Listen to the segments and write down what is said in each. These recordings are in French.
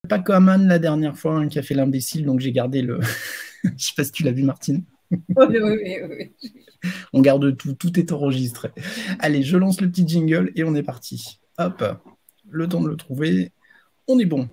Pas comme Anne la dernière fois qui a fait l'imbécile, donc j'ai gardé le. Je sais pas si tu l'as vu, Martine. Oui, oui, oui. On garde tout, tout est enregistré. Allez, je lance le petit jingle et on est parti. Hop, le temps de le trouver. On est bon.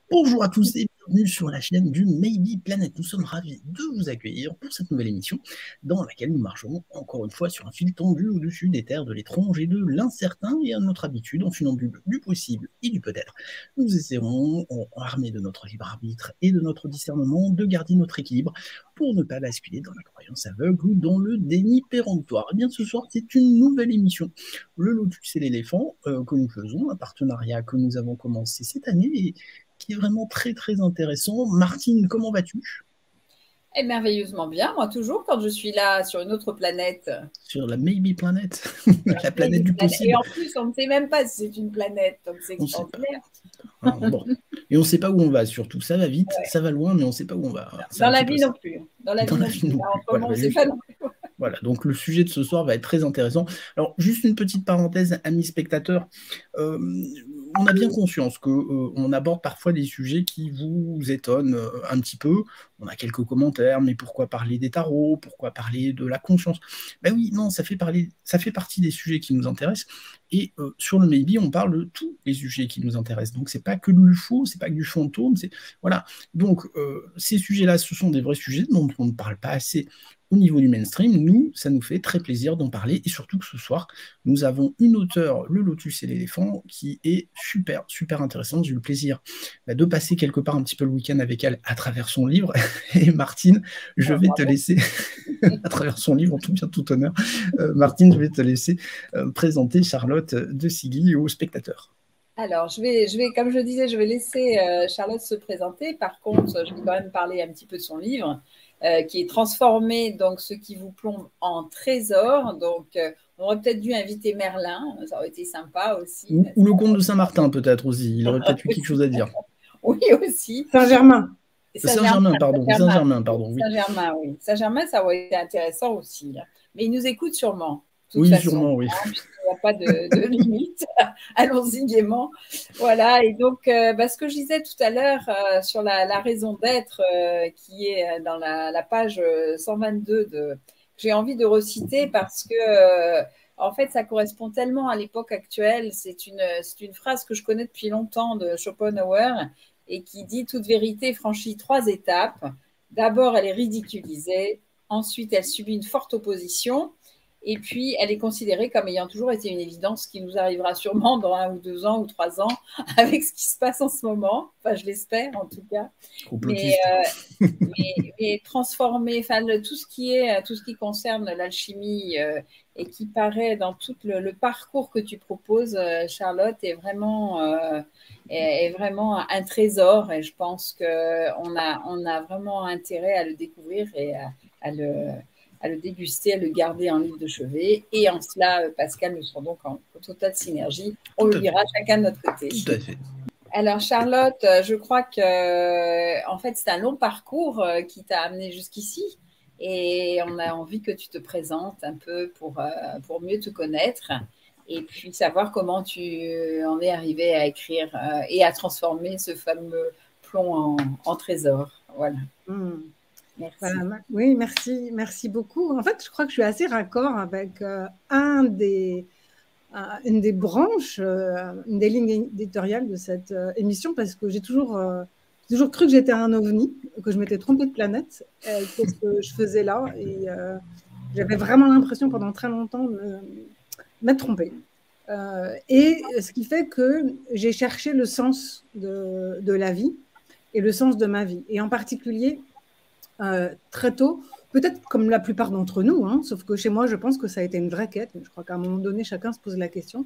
Bonjour à tous et bienvenue sur la chaîne du Maybe Planet. Nous sommes ravis de vous accueillir pour cette nouvelle émission dans laquelle nous marcherons encore une fois sur un fil tendu au-dessus des terres de l'étrange et de l'incertain et à notre habitude en funambule du possible et du peut-être. Nous essaierons, armés de notre libre arbitre et de notre discernement, de garder notre équilibre pour ne pas basculer dans la croyance aveugle ou dans le déni péremptoire. Et bien ce soir, c'est une nouvelle émission, le Lotus et l'éléphant, que nous faisons, un partenariat que nous avons commencé cette année et qui est vraiment très très intéressant. Martine, comment vas-tu? Et merveilleusement bien, moi toujours, quand je suis là sur une autre planète. Sur la Maybe Planet, la planète du possible. Et en plus, on ne sait même pas si c'est une planète, donc c'est extraordinaire. Bon. Et on ne sait pas où on va, surtout. Ça va vite, ça va loin, mais on ne sait pas où on va. Dans la vie non plus. Dans la vie non plus. Voilà, on ne sait pas non plus. Voilà, donc le sujet de ce soir va être très intéressant. Alors, juste une petite parenthèse, amis spectateurs. On a bien conscience qu'on aborde parfois des sujets qui vous étonnent un petit peu. On a quelques commentaires, mais pourquoi parler des tarots? Pourquoi parler de la conscience? Ben oui, non, ça fait partie des sujets qui nous intéressent. Et sur le Maybe, on parle de tous les sujets qui nous intéressent. Donc, c'est pas que de l'UFO, c'est pas que du fantôme. Voilà. Donc, ces sujets-là, ce sont des vrais sujets dont on ne parle pas assez au niveau du mainstream. Nous, ça nous fait très plaisir d'en parler et surtout que ce soir, nous avons une auteure, le Lotus et l'éléphant, qui est super, super intéressante. J'ai eu le plaisir de passer quelque part un petit peu le week-end avec elle à travers son livre. Et Martine, je vais te laisser, à travers son livre, en tout bien, tout honneur, Martine, je vais te laisser présenter Charlotte de Sigli aux spectateurs. Alors, comme je disais, je vais laisser Charlotte se présenter. Par contre, je vais quand même parler un petit peu de son livre. Qui est transformé, donc ce qui vous plombe en trésor. Donc, on aurait peut-être dû inviter Merlin, ça aurait été sympa aussi. Ou le comte de Saint-Martin, peut-être aussi. Il aurait peut-être eu quelque chose à dire. Oui, aussi. Saint-Germain. Saint-Germain, pardon. Saint-Germain, pardon. Oui. Saint-Germain, oui. Saint-Germain, ça aurait été intéressant aussi. Là. Mais il nous écoute sûrement. Oui, façon, sûrement, oui. Il n'y a pas de limite. Allons-y gaiement. Voilà. Et donc, ce que je disais tout à l'heure sur la raison d'être qui est dans la page 122 j'ai envie de reciter parce que, en fait, ça correspond tellement à l'époque actuelle. C'est une phrase que je connais depuis longtemps de Schopenhauer et qui dit « Toute vérité franchit 3 étapes. D'abord, elle est ridiculisée. Ensuite, elle subit une forte opposition. Et puis, elle est considérée comme ayant toujours été une évidence qui nous arrivera sûrement dans 1 ou 2 ans ou 3 ans avec ce qui se passe en ce moment. Enfin, je l'espère en tout cas. Mais transformer, tout ce qui concerne l'alchimie et qui paraît dans tout le parcours que tu proposes, Charlotte, est vraiment un trésor. Et je pense qu'on a vraiment intérêt à le découvrir et à le déguster, à le garder en livre de chevet. Et en cela, Pascal, nous serons donc en totale synergie. On le lira chacun de notre côté. Tout à fait. Alors, Charlotte, je crois que, en fait, c'est un long parcours qui t'a amené jusqu'ici. Et on a envie que tu te présentes un peu pour mieux te connaître et puis savoir comment tu en es arrivé à écrire et à transformer ce fameux plomb en trésor. Voilà. Merci. Voilà, oui, merci beaucoup. En fait, je crois que je suis assez raccord avec une des branches, une des lignes éditoriales de cette émission, parce que j'ai toujours cru que j'étais un ovni, que je m'étais trompée de planète, qu'est-ce que je faisais là, et j'avais vraiment l'impression pendant très longtemps de m'être trompée. Et ce qui fait que j'ai cherché le sens de la vie et le sens de ma vie, et en particulier très tôt, peut-être comme la plupart d'entre nous, hein, sauf que chez moi, je pense que ça a été une vraie quête. Je crois qu'à un moment donné, chacun se pose la question.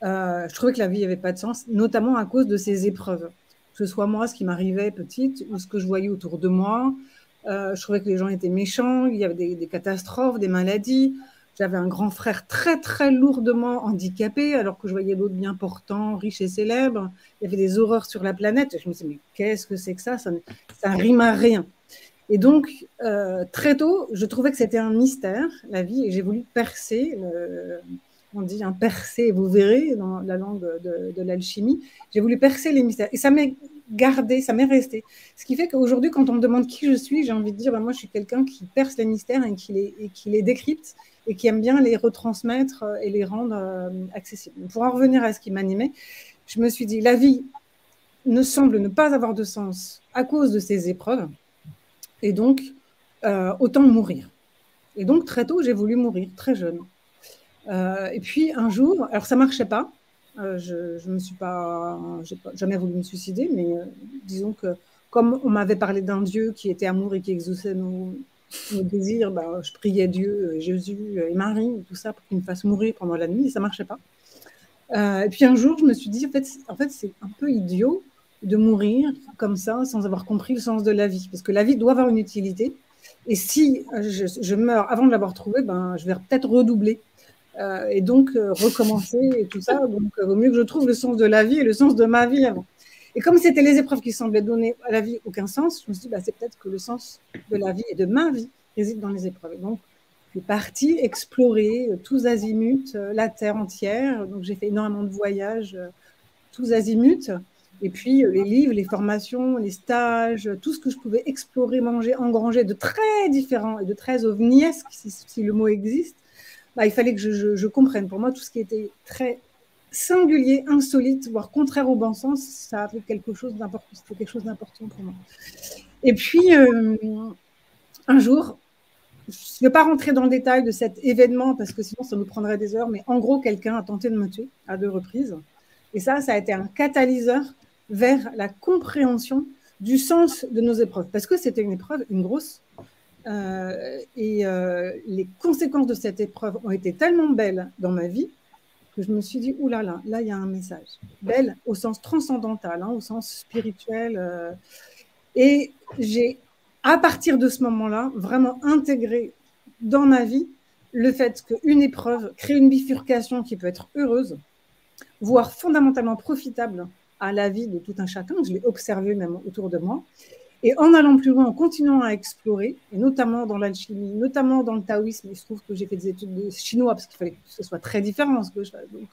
Je trouvais que la vie n'avait pas de sens, notamment à cause de ces épreuves. Que ce soit moi, ce qui m'arrivait petite, ou ce que je voyais autour de moi. Je trouvais que les gens étaient méchants, il y avait des catastrophes, des maladies. J'avais un grand frère très, très lourdement handicapé, alors que je voyais l'autre bien portant, riche et célèbre. Il y avait des horreurs sur la planète. Et je me disais, mais qu'est-ce que c'est que ça rime à rien. Et donc, très tôt, je trouvais que c'était un mystère, la vie, et j'ai voulu percer, on dit un percer, vous verrez, dans la langue de l'alchimie, j'ai voulu percer les mystères. Et ça m'est gardé, ça m'est resté. Ce qui fait qu'aujourd'hui, quand on me demande qui je suis, j'ai envie de dire, moi, je suis quelqu'un qui perce les mystères et qui les décrypte et qui aime bien les retransmettre et les rendre accessibles. Pour en revenir à ce qui m'animait, je me suis dit, la vie ne semble ne pas avoir de sens à cause de ces épreuves, et donc, autant mourir. Et donc, très tôt, j'ai voulu mourir, très jeune. Et puis, un jour, alors ça ne marchait pas, je me suis pas, j'ai jamais voulu me suicider, mais disons que comme on m'avait parlé d'un Dieu qui était amour et qui exauçait nos désirs, je priais Dieu, Jésus et Marie, tout ça, pour qu'ils me fassent mourir pendant la nuit, et ça ne marchait pas. Et puis un jour, je me suis dit, en fait c'est un peu idiot de mourir comme ça, sans avoir compris le sens de la vie, parce que la vie doit avoir une utilité, et si je meurs avant de l'avoir trouvée, je vais peut-être redoubler. Et donc recommencer et tout ça. Donc, il vaut mieux que je trouve le sens de la vie et le sens de ma vie avant. Et comme c'était les épreuves qui semblaient donner à la vie aucun sens, je me suis dit, c'est peut-être que le sens de la vie et de ma vie réside dans les épreuves. Et donc, je suis partie explorer tous azimuts la Terre entière. Donc, j'ai fait énormément de voyages tous azimuts. Et puis, les livres, les formations, les stages, tout ce que je pouvais explorer, manger, engranger de très différents et de très ovniesques, si le mot existe. Il fallait que je comprenne. Pour moi, tout ce qui était très singulier, insolite, voire contraire au bon sens, ça a fait quelque chose d'important. C'était quelque chose d'important pour moi. Et puis, un jour, je ne vais pas rentrer dans le détail de cet événement parce que sinon, ça nous prendrait des heures, mais en gros, quelqu'un a tenté de me tuer à 2 reprises. Et ça a été un catalyseur vers la compréhension du sens de nos épreuves. Parce que c'était une épreuve, une grosse. Les conséquences de cette épreuve ont été tellement belles dans ma vie que je me suis dit, là, il y a un message. Belle au sens transcendantal, au sens spirituel. Et j'ai, à partir de ce moment-là, vraiment intégré dans ma vie le fait qu'une épreuve crée une bifurcation qui peut être heureuse, voire fondamentalement profitable à la vie de tout un chacun. Je l'ai observé même autour de moi. Et en allant plus loin, en continuant à explorer, et notamment dans l'alchimie, notamment dans le taoïsme, il se trouve que j'ai fait des études de chinois parce qu'il fallait que ce soit très différent ce que je fasse. Donc,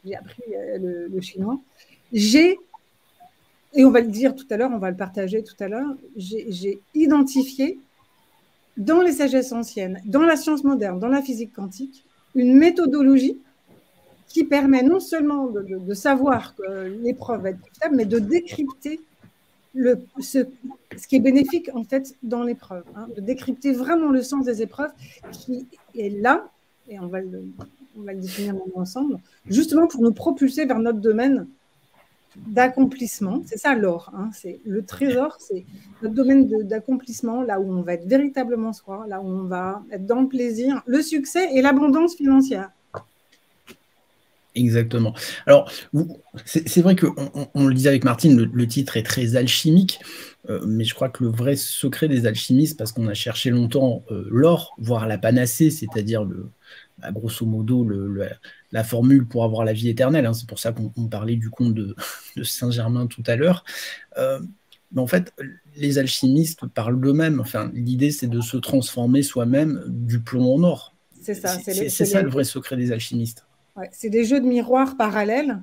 j'ai appris le chinois. Et on va le dire tout à l'heure, on va le partager tout à l'heure, j'ai identifié dans les sagesses anciennes, dans la science moderne, dans la physique quantique, une méthodologie qui permet non seulement de savoir que l'épreuve va être profitable, mais de décrypter ce qui est bénéfique en fait dans l'épreuve, de décrypter vraiment le sens des épreuves qui est là, et on va le définir ensemble, justement pour nous propulser vers notre domaine d'accomplissement. C'est ça l'or, c'est le trésor, c'est notre domaine d'accomplissement, là où on va être véritablement soi, là où on va être dans le plaisir, le succès et l'abondance financière. Exactement. Alors, c'est vrai qu'on le disait avec Martine, le titre est très alchimique, mais je crois que le vrai secret des alchimistes, parce qu'on a cherché longtemps l'or, voire la panacée, c'est-à-dire grosso modo la formule pour avoir la vie éternelle, c'est pour ça qu'on parlait du conte de Saint-Germain tout à l'heure. Mais en fait, les alchimistes parlent d'eux-mêmes. Enfin, l'idée, c'est de se transformer soi-même du plomb en or. C'est ça. C'est ça le vrai secret des alchimistes. Ouais, c'est des jeux de miroirs parallèles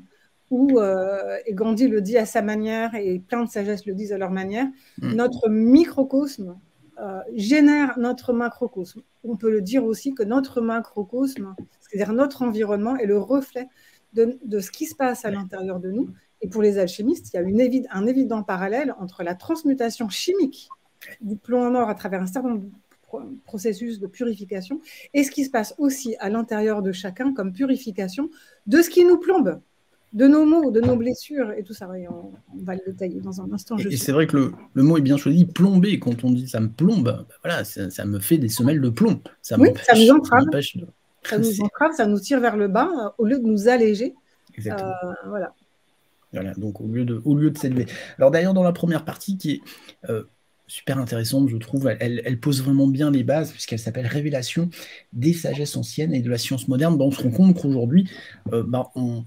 où, et Gandhi le dit à sa manière et plein de sagesses le disent à leur manière, notre microcosme génère notre macrocosme. On peut le dire aussi que notre macrocosme, c'est-à-dire notre environnement, est le reflet de ce qui se passe à l'intérieur de nous. Et pour les alchimistes, il y a un évident parallèle entre la transmutation chimique du plomb en or à travers un certain nombre de processus de purification et ce qui se passe aussi à l'intérieur de chacun comme purification de ce qui nous plombe, de nos maux, de nos blessures et tout ça. Et on va le détailler dans un instant. Et c'est vrai que le mot est bien choisi, plomber. Quand on dit ça me plombe, voilà, ça me fait des semelles de plomb. Ça nous entrave. Ça nous entrave, ça nous tire vers le bas au lieu de nous alléger. Exactement. Voilà, donc au lieu de s'élever. Alors d'ailleurs, dans la première partie qui est super intéressante, je trouve. Elle pose vraiment bien les bases, puisqu'elle s'appelle Révélation des sagesses anciennes et de la science moderne. On se rend compte qu'aujourd'hui, on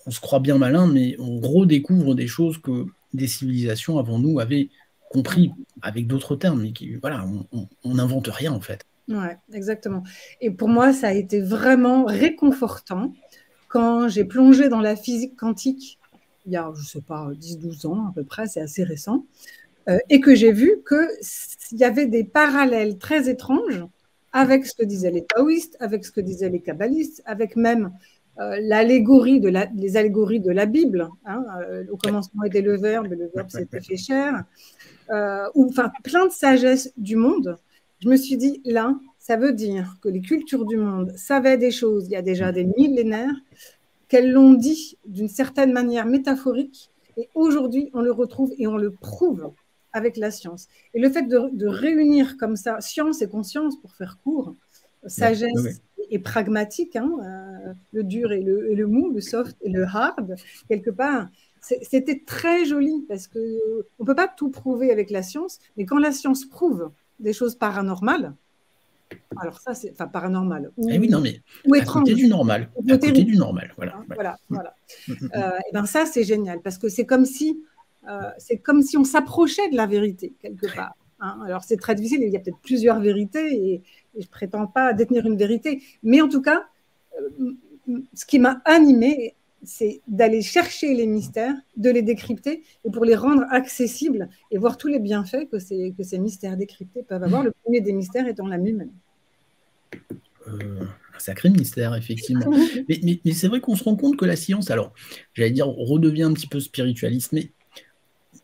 se croit bien malin, mais on redécouvre des choses que des civilisations avant nous avaient compris avec d'autres termes, mais voilà, on n'invente rien en fait. Ouais, exactement. Et pour moi, ça a été vraiment réconfortant quand j'ai plongé dans la physique quantique il y a, je ne sais pas, 10-12 ans à peu près, c'est assez récent, et que j'ai vu qu'il y avait des parallèles très étranges avec ce que disaient les taoïstes, avec ce que disaient les kabbalistes, avec même les allégories de la Bible. Hein, au commencement était le Verbe, et le Verbe s'était fait chair. Enfin, plein de sagesse du monde. Je me suis dit, là, ça veut dire que les cultures du monde savaient des choses il y a déjà des millénaires, qu'elles l'ont dit d'une certaine manière métaphorique, et aujourd'hui, on le retrouve et on le prouve avec la science. Et le fait de réunir comme ça science et conscience, pour faire court, sagesse et pragmatique, hein, le dur et le mou, le soft et le hard, quelque part, c'était très joli, parce qu'on ne peut pas tout prouver avec la science, mais quand la science prouve des choses paranormales, alors ça, c'est paranormal. Oui, non, mais ou à côté du normal. À côté du normal, voilà. Voilà. Et ben ça, c'est génial, parce que c'est comme si on s'approchait de la vérité, quelque part. Hein. Alors, c'est très difficile, il y a peut-être plusieurs vérités, et je ne prétends pas détenir une vérité. Mais en tout cas, ce qui m'a animée, c'est d'aller chercher les mystères, de les décrypter, et pour les rendre accessibles, et voir tous les bienfaits que ces mystères décryptés peuvent avoir. Le premier des mystères étant la même. Un sacré mystère, effectivement. Mais c'est vrai qu'on se rend compte que la science, alors, j'allais dire, redevient un petit peu spiritualiste, mais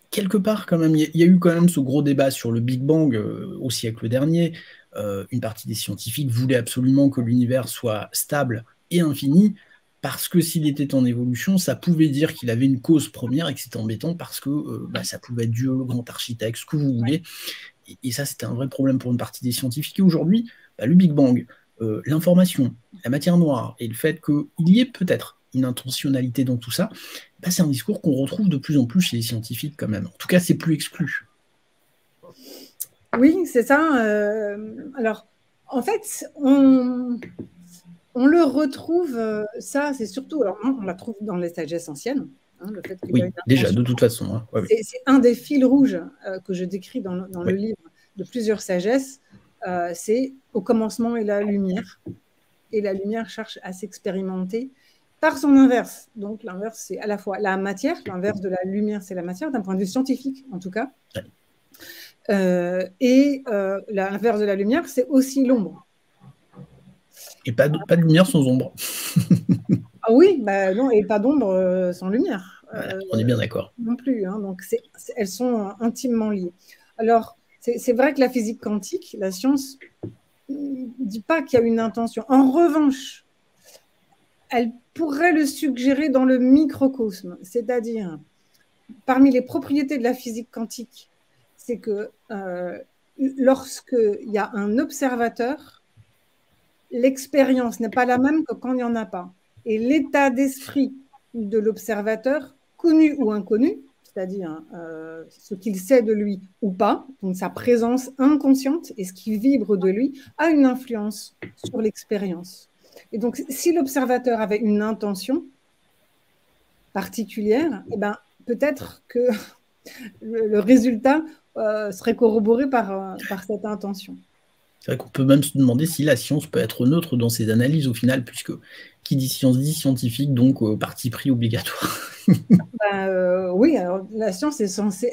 quelque part, quand même, il y a eu quand même ce gros débat sur le Big Bang au siècle dernier. Une partie des scientifiques voulaient absolument que l'univers soit stable et infini, parce que s'il était en évolution, ça pouvait dire qu'il avait une cause première et que c'était embêtant parce que ça pouvait être Dieu, le grand architecte, ce que vous voulez. Et ça, c'était un vrai problème pour une partie des scientifiques. Et aujourd'hui, le Big Bang, l'information, la matière noire et le fait qu'il y ait peut-être une intentionnalité dans tout ça, c'est un discours qu'on retrouve de plus en plus chez les scientifiques quand même. En tout cas, c'est plus exclu. Oui, c'est ça. Alors, en fait, on le retrouve, ça, c'est surtout, alors on la trouve dans les sagesses anciennes. Hein, le fait oui, déjà, de toute façon. Hein. Ouais, c'est un des fils rouges que je décris dans le livre de plusieurs sagesses. C'est au commencement est la lumière, et la lumière cherche à s'expérimenter par son inverse. Donc l'inverse, c'est à la fois la matière, l'inverse de la lumière, c'est la matière, d'un point de vue scientifique en tout cas. Ouais. Et l'inverse de la lumière, c'est aussi l'ombre. Et pas de lumière sans ombre. Ah oui, non, et pas d'ombre sans lumière. Voilà, on est bien d'accord. Non plus, hein, donc elles sont intimement liées. Alors, c'est vrai que la physique quantique, la science, ne dit pas qu'il y a une intention. En revanche, elle pourrait le suggérer dans le microcosme, c'est-à-dire, parmi les propriétés de la physique quantique, c'est que lorsqu'il y a un observateur, l'expérience n'est pas la même que quand il n'y en a pas. Et l'état d'esprit de l'observateur, connu ou inconnu, c'est-à-dire ce qu'il sait de lui ou pas, donc sa présence inconsciente et ce qui vibre de lui, a une influence sur l'expérience. Et donc, si l'observateur avait une intention particulière, peut-être que le résultat serait corroboré par cette intention. C'est vrai qu'on peut même se demander si la science peut être neutre dans ses analyses au final, puisque qui dit science dit scientifique, donc parti pris obligatoire. Oui, alors la science est censée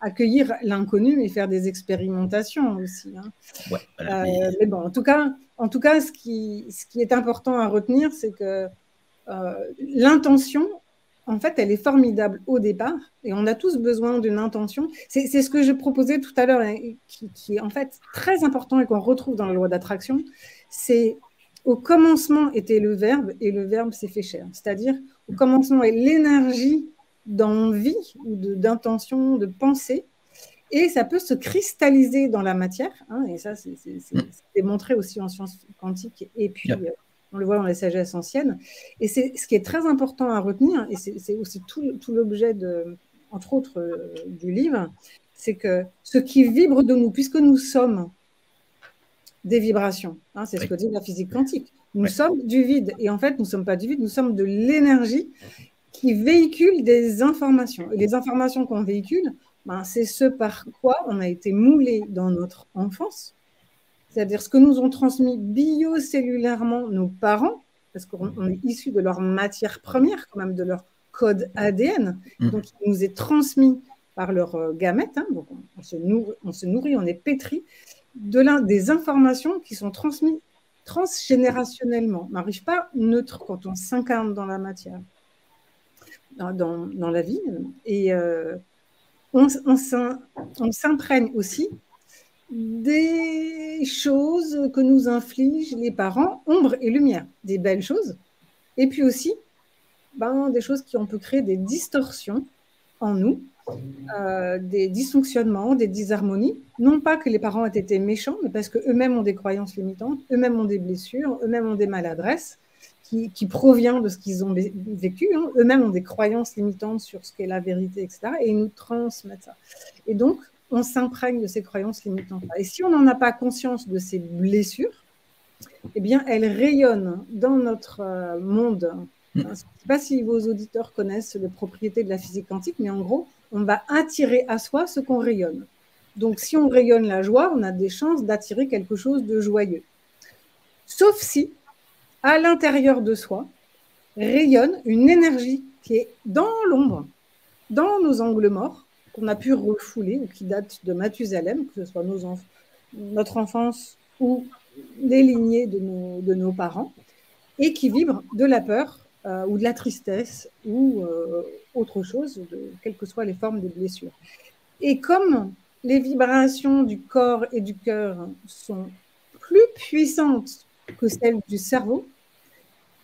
accueillir l'inconnu et faire des expérimentations aussi. Hein. Ouais, voilà, mais bon, en tout cas, ce qui est important à retenir, c'est que l'intention, en fait, elle est formidable au départ, et on a tous besoin d'une intention. C'est ce que je proposais tout à l'heure, qui est en fait très important et qu'on retrouve dans la loi d'attraction. C'est au commencement était le Verbe, et le Verbe s'est fait chair. C'est-à-dire, au commencement est l'énergie d'envie ou d'intention, de pensée, et ça peut se cristalliser dans la matière. Hein, et ça, c'est démontré aussi en sciences quantiques, et puis on le voit dans les sagesses anciennes. Et c'est ce qui est très important à retenir, et c'est aussi tout l'objet de entre autres du livre, c'est que ce qui vibre de nous, puisque nous sommes des vibrations, hein, c'est ce que dit la physique quantique, nous sommes du vide, et en fait, nous ne sommes pas du vide, nous sommes de l'énergie qui véhicule des informations. Et les informations qu'on véhicule, ben, c'est ce par quoi on a été moulé dans notre enfance, c'est-à-dire ce que nous ont transmis biocellulairement nos parents, parce qu'on est issu de leur matière première, quand même, de leur code ADN. Donc, il nous est transmis par leurs gamètes. Hein, donc, on se nourrit, on est pétri des informations qui sont transmises transgénérationnellement. On n'arrive pas neutre quand on s'incarne dans la matière, dans la vie. Et on s'imprègne aussi des choses que nous infligent les parents, ombre et lumière, des belles choses, et puis aussi des choses qui ont pu créer des distorsions en nous, des dysfonctionnements, des disharmonies, non pas que les parents aient été méchants, mais parce qu'eux-mêmes ont des croyances limitantes, eux-mêmes ont des blessures, eux-mêmes ont des maladresses qui proviennent de ce qu'ils ont vécu, hein. Eux-mêmes ont des croyances limitantes sur ce qu'est la vérité, etc., et ils nous transmettent ça. Et donc, on s'imprègne de ces croyances limitantes. Et si on n'en a pas conscience de ces blessures, eh bien, elles rayonnent dans notre monde. Je ne sais pas si vos auditeurs connaissent les propriétés de la physique quantique, mais en gros, on va attirer à soi ce qu'on rayonne. Donc, si on rayonne la joie, on a des chances d'attirer quelque chose de joyeux. Sauf si, à l'intérieur de soi, rayonne une énergie qui est dans l'ombre, dans nos angles morts, qu'on a pu refouler ou qui date de Mathusalem, que ce soit notre enfance ou les lignées de nos parents, et qui vibre de la peur ou de la tristesse ou autre chose, quelles que soient les formes des blessures. Et comme les vibrations du corps et du cœur sont plus puissantes que celles du cerveau,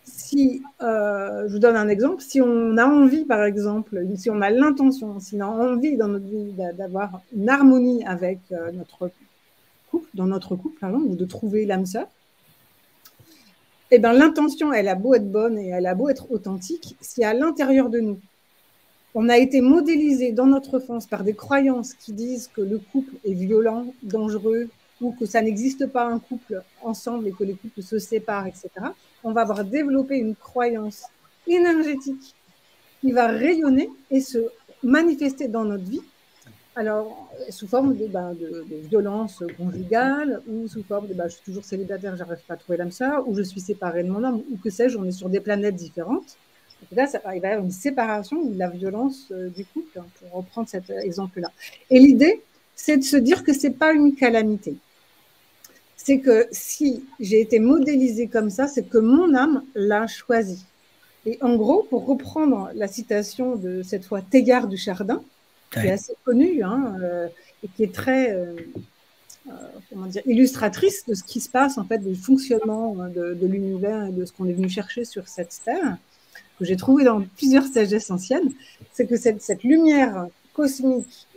si, je vous donne un exemple, si on a envie, par exemple, si on a l'intention, si on a envie dans notre vie d'avoir une harmonie avec notre couple, dans notre couple, pardon, ou de trouver l'âme sœur, eh bien, l'intention, elle a beau être bonne et elle a beau être authentique, si à l'intérieur de nous, on a été modélisé dans notre enfance par des croyances qui disent que le couple est violent, dangereux, ou que ça n'existe pas un couple ensemble et que les couples se séparent, etc., on va avoir développé une croyance énergétique qui va rayonner et se manifester dans notre vie, alors sous forme de violence conjugale, ou sous forme de je suis toujours célibataire, j'arrive pas à trouver l'âme sœur, ou je suis séparée de mon homme, ou que sais-je, on est sur des planètes différentes. Et là, il va y avoir une séparation ou de la violence du couple, hein, pour reprendre cet exemple-là. Et l'idée, c'est de se dire que c'est pas une calamité. C'est que si j'ai été modélisée comme ça, c'est que mon âme l'a choisi. Et en gros, pour reprendre la citation de cette fois Teilhard du Chardin, qui est assez connue et qui est très illustratrice de ce qui se passe en fait, du fonctionnement de l'univers et de ce qu'on est venu chercher sur cette terre, que j'ai trouvé dans plusieurs sagesses anciennes, c'est que cette lumière cosmique,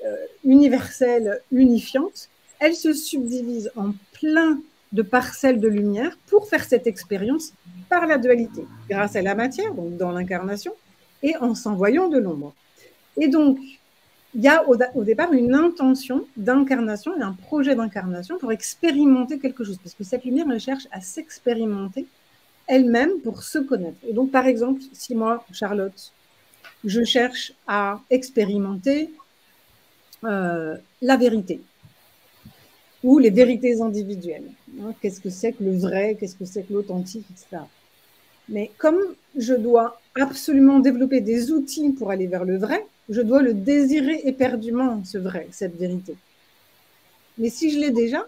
universelle, unifiante, elle se subdivise en plein de parcelles de lumière pour faire cette expérience par la dualité, grâce à la matière, donc dans l'incarnation, et en s'envoyant de l'ombre. Et donc, il y a au départ une intention d'incarnation et un projet d'incarnation pour expérimenter quelque chose, parce que cette lumière, elle cherche à s'expérimenter elle-même pour se connaître. Et donc, par exemple, si moi, Charlotte, je cherche à expérimenter la vérité, ou les vérités individuelles. Qu'est-ce que c'est que le vrai, qu'est-ce que c'est que l'authentique, etc. Mais comme je dois absolument développer des outils pour aller vers le vrai, je dois le désirer éperdument, ce vrai, cette vérité. Mais si je l'ai déjà,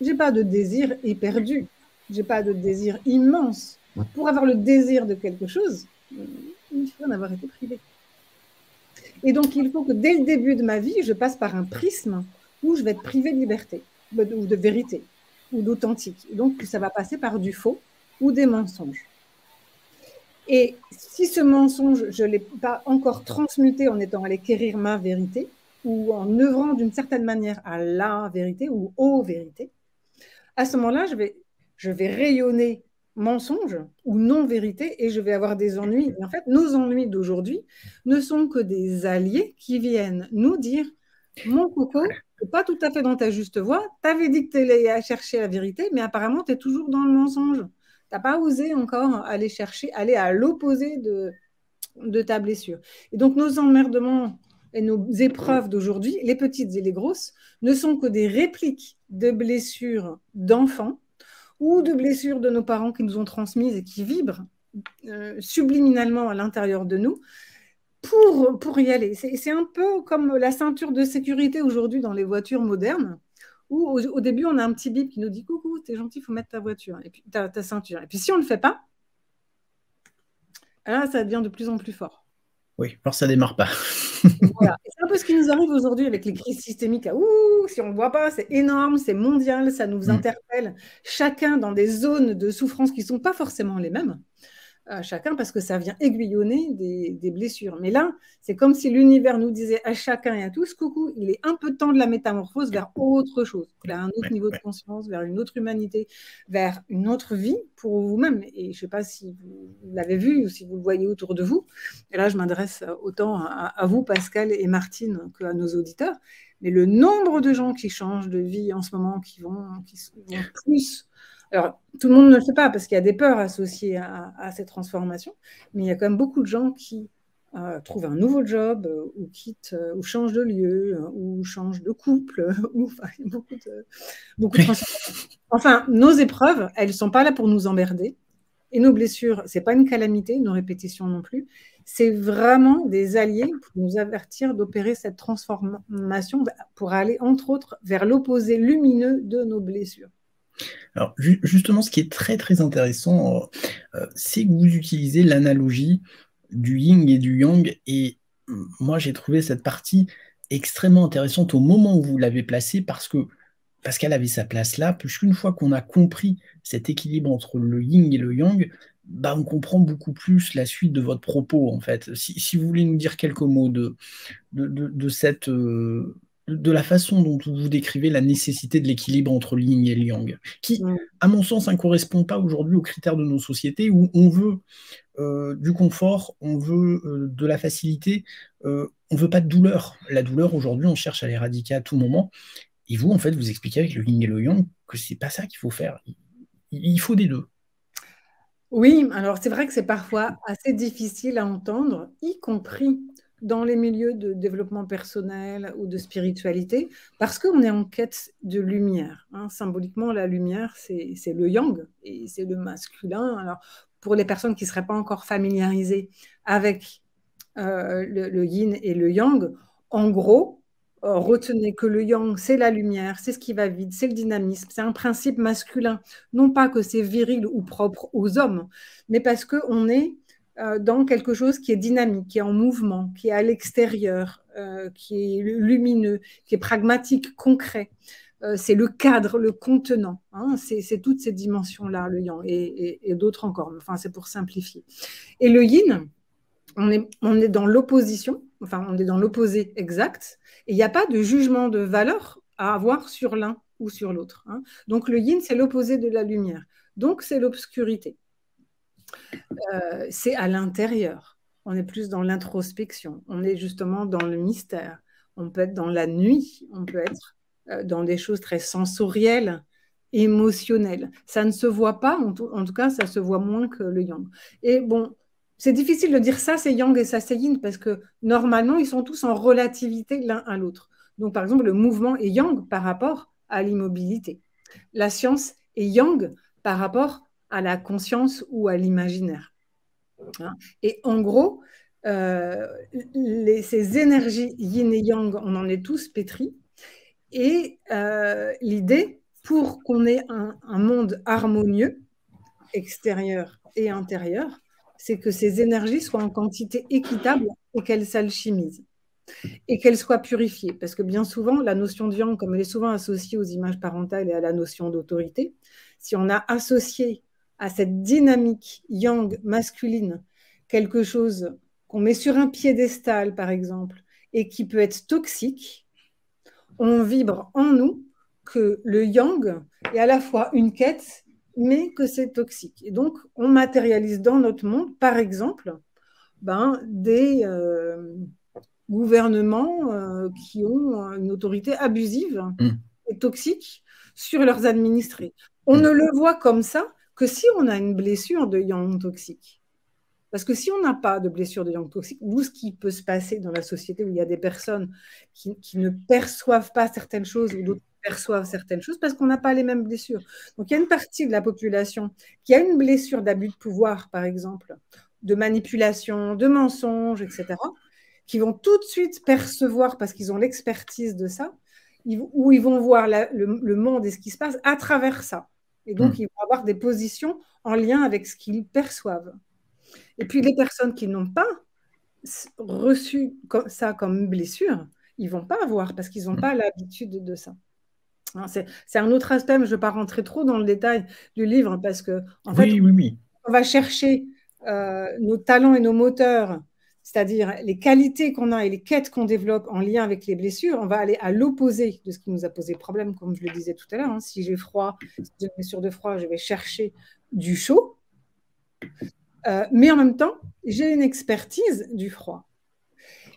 je n'ai pas de désir éperdu, je n'ai pas de désir immense. Pour avoir le désir de quelque chose, il faut en avoir été privé. Et donc, il faut que dès le début de ma vie, je passe par un prisme où je vais être privée de liberté, ou de vérité, ou d'authentique. Et donc, ça va passer par du faux ou des mensonges. Et si ce mensonge, je ne l'ai pas encore transmuté en étant allé quérir ma vérité, ou en œuvrant d'une certaine manière à la vérité ou aux vérités, à ce moment-là, je vais rayonner mensonge ou non-vérité et je vais avoir des ennuis. Et en fait, nos ennuis d'aujourd'hui ne sont que des alliés qui viennent nous dire mon coco, tu n'es pas tout à fait dans ta juste voie, tu avais dit que tu allais à chercher la vérité, mais apparemment, tu es toujours dans le mensonge. Tu n'as pas osé encore aller chercher, aller à l'opposé de ta blessure. Et donc, nos emmerdements et nos épreuves d'aujourd'hui, les petites et les grosses, ne sont que des répliques de blessures d'enfants ou de blessures de nos parents qui nous ont transmises et qui vibrent subliminalement à l'intérieur de nous pour y aller. C'est un peu comme la ceinture de sécurité aujourd'hui dans les voitures modernes, où au début, on a un petit bip qui nous dit « Coucou, t'es gentil, il faut mettre ta voiture, et puis ta ceinture. » Et puis si on ne le fait pas, là, ça devient de plus en plus fort. Oui, alors ça démarre pas. Voilà. C'est un peu ce qui nous arrive aujourd'hui avec les crises systémiques. Si on ne le voit pas, c'est énorme, c'est mondial, ça nous interpelle, chacun dans des zones de souffrance qui ne sont pas forcément les mêmes. Chacun parce que ça vient aiguillonner des blessures. Mais là, c'est comme si l'univers nous disait à chacun et à tous, coucou, il est un peu temps de la métamorphose vers autre chose, vers un autre niveau de conscience, vers une autre humanité, vers une autre vie pour vous-même. Et je ne sais pas si vous l'avez vu ou si vous le voyez autour de vous. Et là, je m'adresse autant à vous, Pascal et Martine, qu'à nos auditeurs. Mais le nombre de gens qui changent de vie en ce moment, qui vont plus... Alors, tout le monde ne le fait pas parce qu'il y a des peurs associées à cette transformation, mais il y a quand même beaucoup de gens qui trouvent un nouveau job ou quittent ou changent de lieu ou changent de couple. Beaucoup de transformations. Enfin, nos épreuves, elles ne sont pas là pour nous emmerder. Et nos blessures, ce n'est pas une calamité, nos répétitions non plus. C'est vraiment des alliés pour nous avertir d'opérer cette transformation pour aller, entre autres, vers l'opposé lumineux de nos blessures. Alors, justement, ce qui est très, très intéressant, c'est que vous utilisez l'analogie du yin et du yang. Et moi, j'ai trouvé cette partie extrêmement intéressante au moment où vous l'avez placée parce qu'elle avait sa place là, puisqu'une fois qu'on a compris cet équilibre entre le yin et le yang, bah, on comprend beaucoup plus la suite de votre propos, en fait. Si vous voulez nous dire quelques mots de cette... de la façon dont vous décrivez la nécessité de l'équilibre entre le yin et le yang, qui, à mon sens, ne correspond pas aujourd'hui aux critères de nos sociétés où on veut du confort, on veut de la facilité, on ne veut pas de douleur. La douleur, aujourd'hui, on cherche à l'éradiquer à tout moment. Et vous, en fait, vous expliquez avec le yin et le yang que c'est pas ça qu'il faut faire. Il faut des deux. Oui, alors c'est vrai que c'est parfois assez difficile à entendre, y compris dans les milieux de développement personnel ou de spiritualité, parce qu'on est en quête de lumière. Symboliquement, la lumière, c'est le yang et c'est le masculin. Alors, pour les personnes qui ne seraient pas encore familiarisées avec le yin et le yang, en gros, retenez que le yang, c'est la lumière, c'est ce qui va vite, c'est le dynamisme, c'est un principe masculin. Non pas que c'est viril ou propre aux hommes, mais parce qu'on est dans quelque chose qui est dynamique, qui est en mouvement, qui est à l'extérieur, qui est lumineux, qui est pragmatique, concret. C'est le cadre, le contenant. C'est toutes ces dimensions-là, le yang, et d'autres encore. Enfin, c'est pour simplifier. Et le yin, on est dans l'opposition, enfin, on est dans l'opposé exact, et il n'y a pas de jugement de valeur à avoir sur l'un ou sur l'autre. Donc, le yin, c'est l'opposé de la lumière. Donc, c'est l'obscurité. C'est à l'intérieur. On est plus dans l'introspection. On est justement dans le mystère. On peut être dans la nuit. On peut être dans des choses très sensorielles, émotionnelles. Ça ne se voit pas. En tout cas, ça se voit moins que le yang. Et bon, c'est difficile de dire ça, c'est yang et ça, c'est yin, parce que normalement, ils sont tous en relativité l'un à l'autre. Donc, par exemple, le mouvement est yang par rapport à l'immobilité. La science est yang par rapport à la conscience ou à l'imaginaire. Et en gros, ces énergies yin et yang, on en est tous pétris. Et l'idée, pour qu'on ait un monde harmonieux, extérieur et intérieur, c'est que ces énergies soient en quantité équitable et qu'elles s'alchimisent et qu'elles soient purifiées. Parce que bien souvent, la notion de yang, comme elle est souvent associée aux images parentales et à la notion d'autorité, si on a associé à cette dynamique yang masculine quelque chose qu'on met sur un piédestal, par exemple, et qui peut être toxique, on vibre en nous que le yang est à la fois une quête mais que c'est toxique. Et donc, on matérialise dans notre monde, par exemple, des gouvernements qui ont une autorité abusive et toxique sur leurs administrés. On ne le voit comme ça que si on a une blessure de yang toxique. Parce que si on n'a pas de blessure de yang toxique, ou ce qui peut se passer dans la société où il y a des personnes qui ne perçoivent pas certaines choses ou d'autres perçoivent certaines choses parce qu'on n'a pas les mêmes blessures. Donc il y a une partie de la population qui a une blessure d'abus de pouvoir, par exemple, de manipulation, de mensonges, etc., qui vont tout de suite percevoir, parce qu'ils ont l'expertise de ça, où ils vont voir le monde et ce qui se passe à travers ça. Et donc, ils vont avoir des positions en lien avec ce qu'ils perçoivent. Et puis, les personnes qui n'ont pas reçu ça comme une blessure, ils ne vont pas avoir parce qu'ils n'ont pas l'habitude de ça. C'est un autre aspect, mais je ne vais pas rentrer trop dans le détail du livre parce que, en fait, on va chercher nos talents et nos moteurs, c'est-à-dire les qualités qu'on a et les quêtes qu'on développe en lien avec les blessures. On va aller à l'opposé de ce qui nous a posé problème, comme je le disais tout à l'heure. Si j'ai froid, si j'ai une blessure de froid, je vais chercher du chaud. Mais en même temps, j'ai une expertise du froid.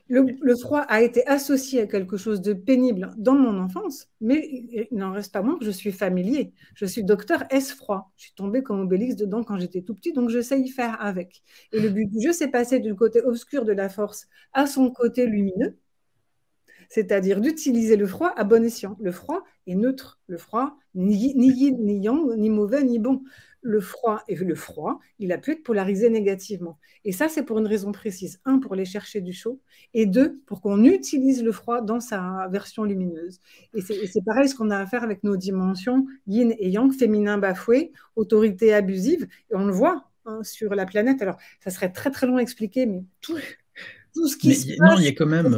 Le froid a été associé à quelque chose de pénible dans mon enfance, mais il n'en reste pas moins que je suis familier. Je suis docteur S-froid. Je suis tombée comme Obélix dedans quand j'étais tout petit, donc je sais y faire avec. Et le but du jeu, c'est passer du côté obscur de la force à son côté lumineux, c'est-à-dire d'utiliser le froid à bon escient. Le froid est neutre. Le froid, ni yin, ni yang, ni mauvais, ni bon. Le froid, il a pu être polarisé négativement. Et ça, c'est pour une raison précise. 1, pour aller chercher du chaud, et 2, pour qu'on utilise le froid dans sa version lumineuse. Et c'est pareil ce qu'on a à faire avec nos dimensions yin et yang, féminin bafoué, autorité abusive, et on le voit sur la planète. Alors, ça serait très très long à expliquer, mais tout ce qui se passe... Non, il y a quand même...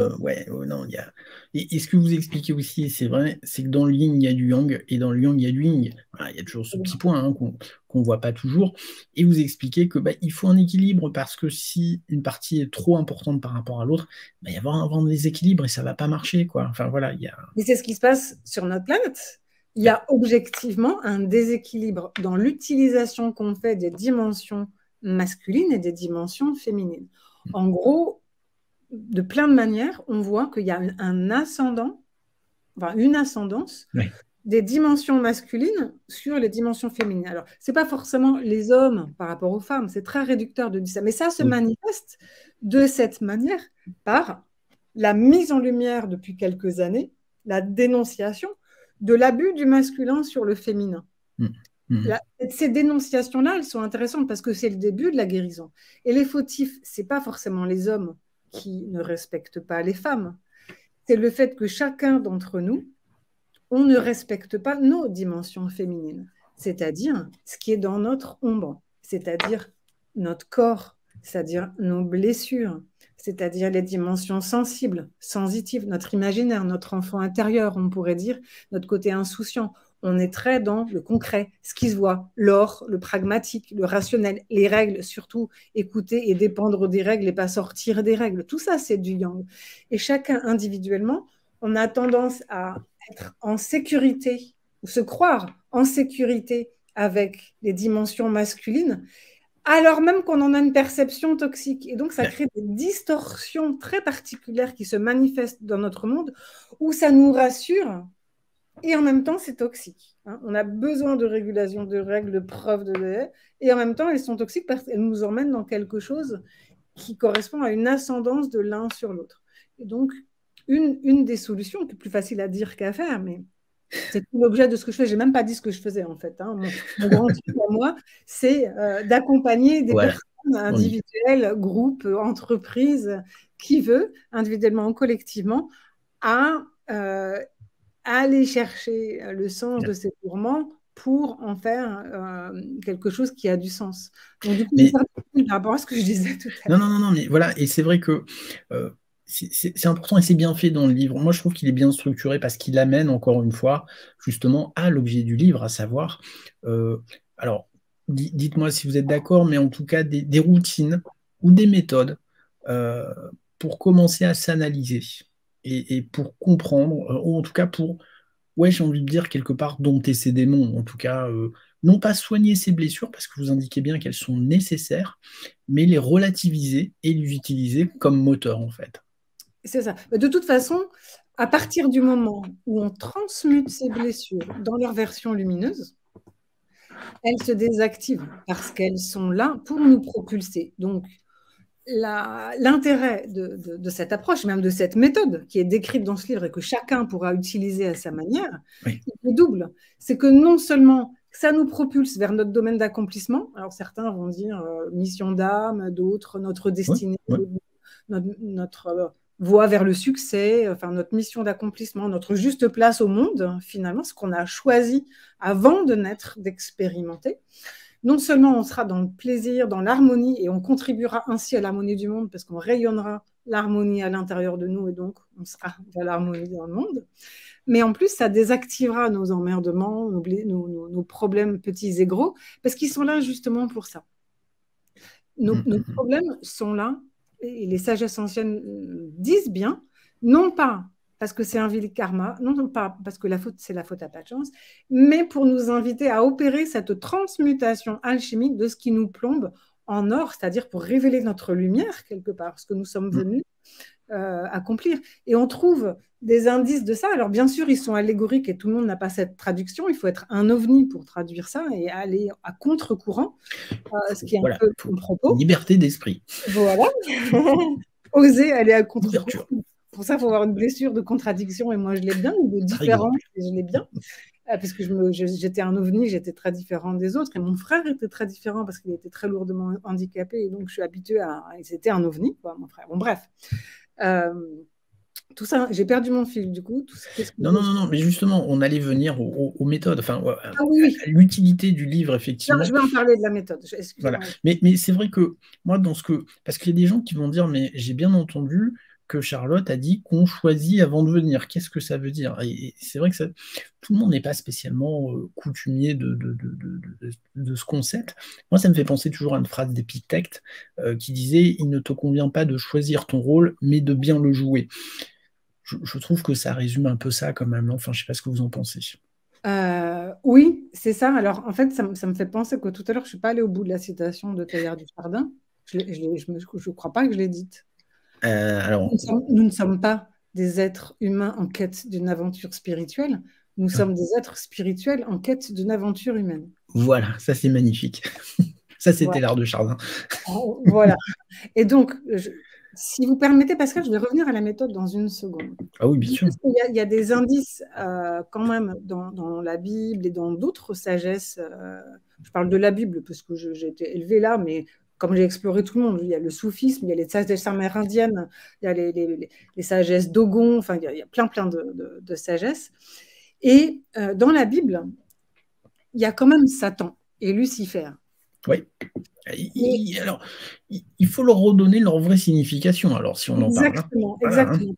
Et ce que vous expliquez aussi, c'est vrai, c'est que dans le yin, il y a du yang, et dans le yang, il y a du yin. Voilà, il y a toujours ce petit point qu'on ne voit pas toujours. Et vous expliquez que il faut un équilibre, parce que si une partie est trop importante par rapport à l'autre, il va y avoir un déséquilibre, et ça ne va pas marcher, quoi. Enfin, voilà, il y a... Mais c'est ce qui se passe sur notre planète. Il y a objectivement un déséquilibre dans l'utilisation qu'on fait des dimensions masculines et des dimensions féminines. En gros, de plein de manières, on voit qu'il y a une ascendance des dimensions masculines sur les dimensions féminines. Alors, ce n'est pas forcément les hommes par rapport aux femmes, c'est très réducteur de dire ça, mais ça se manifeste de cette manière par la mise en lumière depuis quelques années, la dénonciation de l'abus du masculin sur le féminin. Ces dénonciations-là, elles sont intéressantes parce que c'est le début de la guérison. Et les fautifs, ce n'est pas forcément les hommes qui ne respectent pas les femmes. C'est le fait que chacun d'entre nous, on ne respecte pas nos dimensions féminines, c'est-à-dire ce qui est dans notre ombre, c'est-à-dire notre corps, c'est-à-dire nos blessures, c'est-à-dire les dimensions sensibles, sensitives, notre imaginaire, notre enfant intérieur, on pourrait dire, notre côté insouciant. On est très dans le concret, ce qui se voit, l'or, le pragmatique, le rationnel, les règles, surtout écouter et dépendre des règles et pas sortir des règles. Tout ça, c'est du yang. Et chacun individuellement, on a tendance à être en sécurité ou se croire en sécurité avec les dimensions masculines, alors même qu'on en a une perception toxique. Et donc, ça crée des distorsions très particulières qui se manifestent dans notre monde où ça nous rassure. Et en même temps, c'est toxique. On a besoin de régulation, de règles, de preuves, et en même temps, elles sont toxiques parce qu'elles nous emmènent dans quelque chose qui correspond à une ascendance de l'un sur l'autre. Et donc, une des solutions, qui est plus facile à dire qu'à faire, mais c'est tout l'objet de ce que je fais. Je n'ai même pas dit ce que je faisais, en fait. Mon grand truc à moi, c'est d'accompagner des personnes individuelles, groupes, entreprises, qui veut, individuellement ou collectivement, à aller chercher le sens de ces tourments pour en faire quelque chose qui a du sens. Donc, du coup, par rapport à ce que je disais tout à l'heure. Non, mais voilà, et c'est vrai que c'est important et c'est bien fait dans le livre. Moi, je trouve qu'il est bien structuré parce qu'il amène, encore une fois, justement, à l'objet du livre, à savoir, alors, dites-moi si vous êtes d'accord, mais en tout cas, des routines ou des méthodes pour commencer à s'analyser et pour comprendre, ou en tout cas pour, j'ai envie de dire quelque part, dompter ses démons, en tout cas, non pas soigner ces blessures, parce que vous indiquez bien qu'elles sont nécessaires, mais les relativiser et les utiliser comme moteur, en fait. C'est ça. De toute façon, à partir du moment où on transmute ces blessures dans leur version lumineuse, elles se désactivent parce qu'elles sont là pour nous propulser. Donc, l'intérêt de cette approche, même de cette méthode qui est décrite dans ce livre et que chacun pourra utiliser à sa manière, Oui. il est double. C'est que non seulement ça nous propulse vers notre domaine d'accomplissement, alors certains vont dire mission d'âme, d'autres notre destinée, Oui, notre voie vers le succès, enfin notre mission d'accomplissement, notre juste place au monde, finalement, ce qu'on a choisi avant de naître, d'expérimenter. Non seulement on sera dans le plaisir, dans l'harmonie, et on contribuera ainsi à l'harmonie du monde, parce qu'on rayonnera l'harmonie à l'intérieur de nous, et donc on sera dans l'harmonie dans le monde, mais en plus, ça désactivera nos emmerdements, nos problèmes petits et gros, parce qu'ils sont là justement pour ça. Nos problèmes sont là, et les sagesses anciennes disent bien, non pas parce que c'est un vil karma, non pas parce que la faute, c'est la faute à pas de chance, mais pour nous inviter à opérer cette transmutation alchimique de ce qui nous plombe en or, c'est-à-dire pour révéler notre lumière quelque part, ce que nous sommes venus accomplir. Et on trouve des indices de ça. Alors bien sûr, ils sont allégoriques et tout le monde n'a pas cette traduction. Il faut être un ovni pour traduire ça et aller à contre-courant, ce qui est un peu mon propos. Liberté d'esprit. Voilà. Oser aller à contre-courant. Pour ça, il faut avoir une blessure de contradiction, et moi je l'ai bien, ou de différence, et je l'ai bien. Parce que j'étais un ovni, j'étais très différent des autres, et mon frère était très différent parce qu'il était très lourdement handicapé, et donc je suis habituée à... C'était un ovni, quoi, mon frère. Bon, bref. Tout ça, j'ai perdu mon fil, du coup. Non, mais justement, on allait venir aux méthodes, enfin, oui. à l'utilité du livre, effectivement. Non, je vais en parler de la méthode. Voilà. Mais c'est vrai que moi, parce qu'il y a des gens qui vont dire, mais j'ai bien entendu que Charlotte a dit qu'on choisit avant de venir. Qu'est-ce que ça veut dire? Et c'est vrai que tout le monde n'est pas spécialement coutumier de ce concept. Moi, ça me fait penser toujours à une phrase d'Épictète qui disait « Il ne te convient pas de choisir ton rôle, mais de bien le jouer ». Je trouve que ça résume un peu ça quand même. Enfin, je ne sais pas ce que vous en pensez. Oui, c'est ça. Alors, en fait, ça me fait penser que tout à l'heure, je ne suis pas allée au bout de la citation de Teilhard du Chardin. Je ne crois pas que je l'ai dite. Alors... Nous ne sommes pas des êtres humains en quête d'une aventure spirituelle. Nous sommes des êtres spirituels en quête d'une aventure humaine. Voilà, ça c'est magnifique. Ça, c'était l'art de Chardin. Voilà. Et donc, si vous permettez, Pascal, je vais revenir à la méthode dans une seconde. Ah oui, bien sûr. Il y a des indices quand même dans la Bible et dans d'autres sagesses. Je parle de la Bible parce que j'ai été élevée là, mais comme j'ai exploré tout le monde, il y a le soufisme, il y a les sagesses amérindiennes, il y a les sagesses Dogon, enfin, il y a plein de sagesses. Et dans la Bible, il y a quand même Satan et Lucifer. Oui. Alors, il faut leur redonner leur vraie signification, alors, si on en parle. Exactement.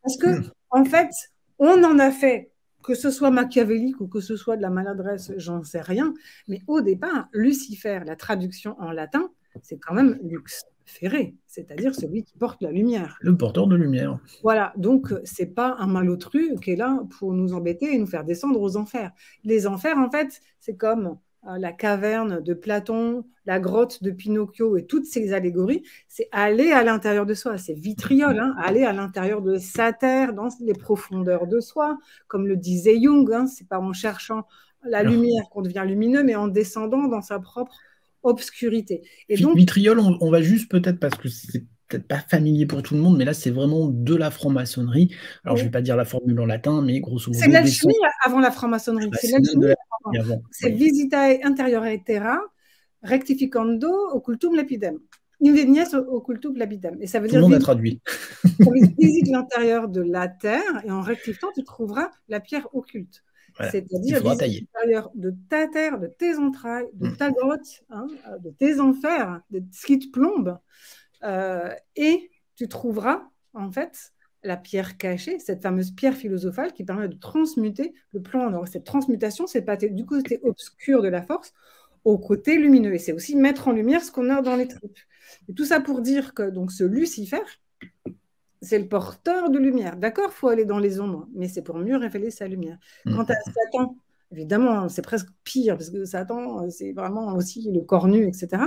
Parce que, en fait, on en a fait, que ce soit machiavélique ou que ce soit de la maladresse, j'en sais rien, mais au départ, Lucifer, la traduction en latin, c'est quand même lux ferre, c'est-à-dire celui qui porte la lumière. Le porteur de lumière. Voilà, donc c'est pas un malotru qui est là pour nous embêter et nous faire descendre aux enfers. Les enfers, en fait, c'est comme la caverne de Platon, la grotte de Pinocchio et toutes ces allégories, c'est aller à l'intérieur de soi, c'est vitriol, hein, aller à l'intérieur de sa terre, dans les profondeurs de soi, comme le disait Jung, hein, c'est pas en cherchant la lumière qu'on devient lumineux, mais en descendant dans sa propre obscurité. Et donc, vitriol, on va juste peut-être, parce que c'est peut-être pas familier pour tout le monde, mais là c'est vraiment de la franc-maçonnerie. Alors je vais pas dire la formule en latin, mais grosso modo. C'est de l'alchimie avant la franc-maçonnerie. C'est l'alchimie avant. C'est visitae interiorea terra rectificando occultum lapidem. Invenies occultum lapidem. Et ça veut dire. Tout le monde a traduit. Visite l'intérieur de la terre et en rectifiant, tu trouveras la pierre occulte. Voilà. C'est-à-dire l'intérieur de ta terre, de tes entrailles, de ta grotte, hein, de tes enfers, de ce qui te plombe. Et tu trouveras, en fait, la pierre cachée, cette fameuse pierre philosophale qui permet de transmuter le plan en or. Cette transmutation, c'est pas du côté obscur de la force au côté lumineux. Et c'est aussi mettre en lumière ce qu'on a dans les tripes. Et tout ça pour dire que donc, ce Lucifer, c'est le porteur de lumière. D'accord, il faut aller dans les ombres, mais c'est pour mieux révéler sa lumière. Quant à Satan, évidemment, c'est presque pire, parce que Satan, c'est vraiment aussi le corps nu, etc.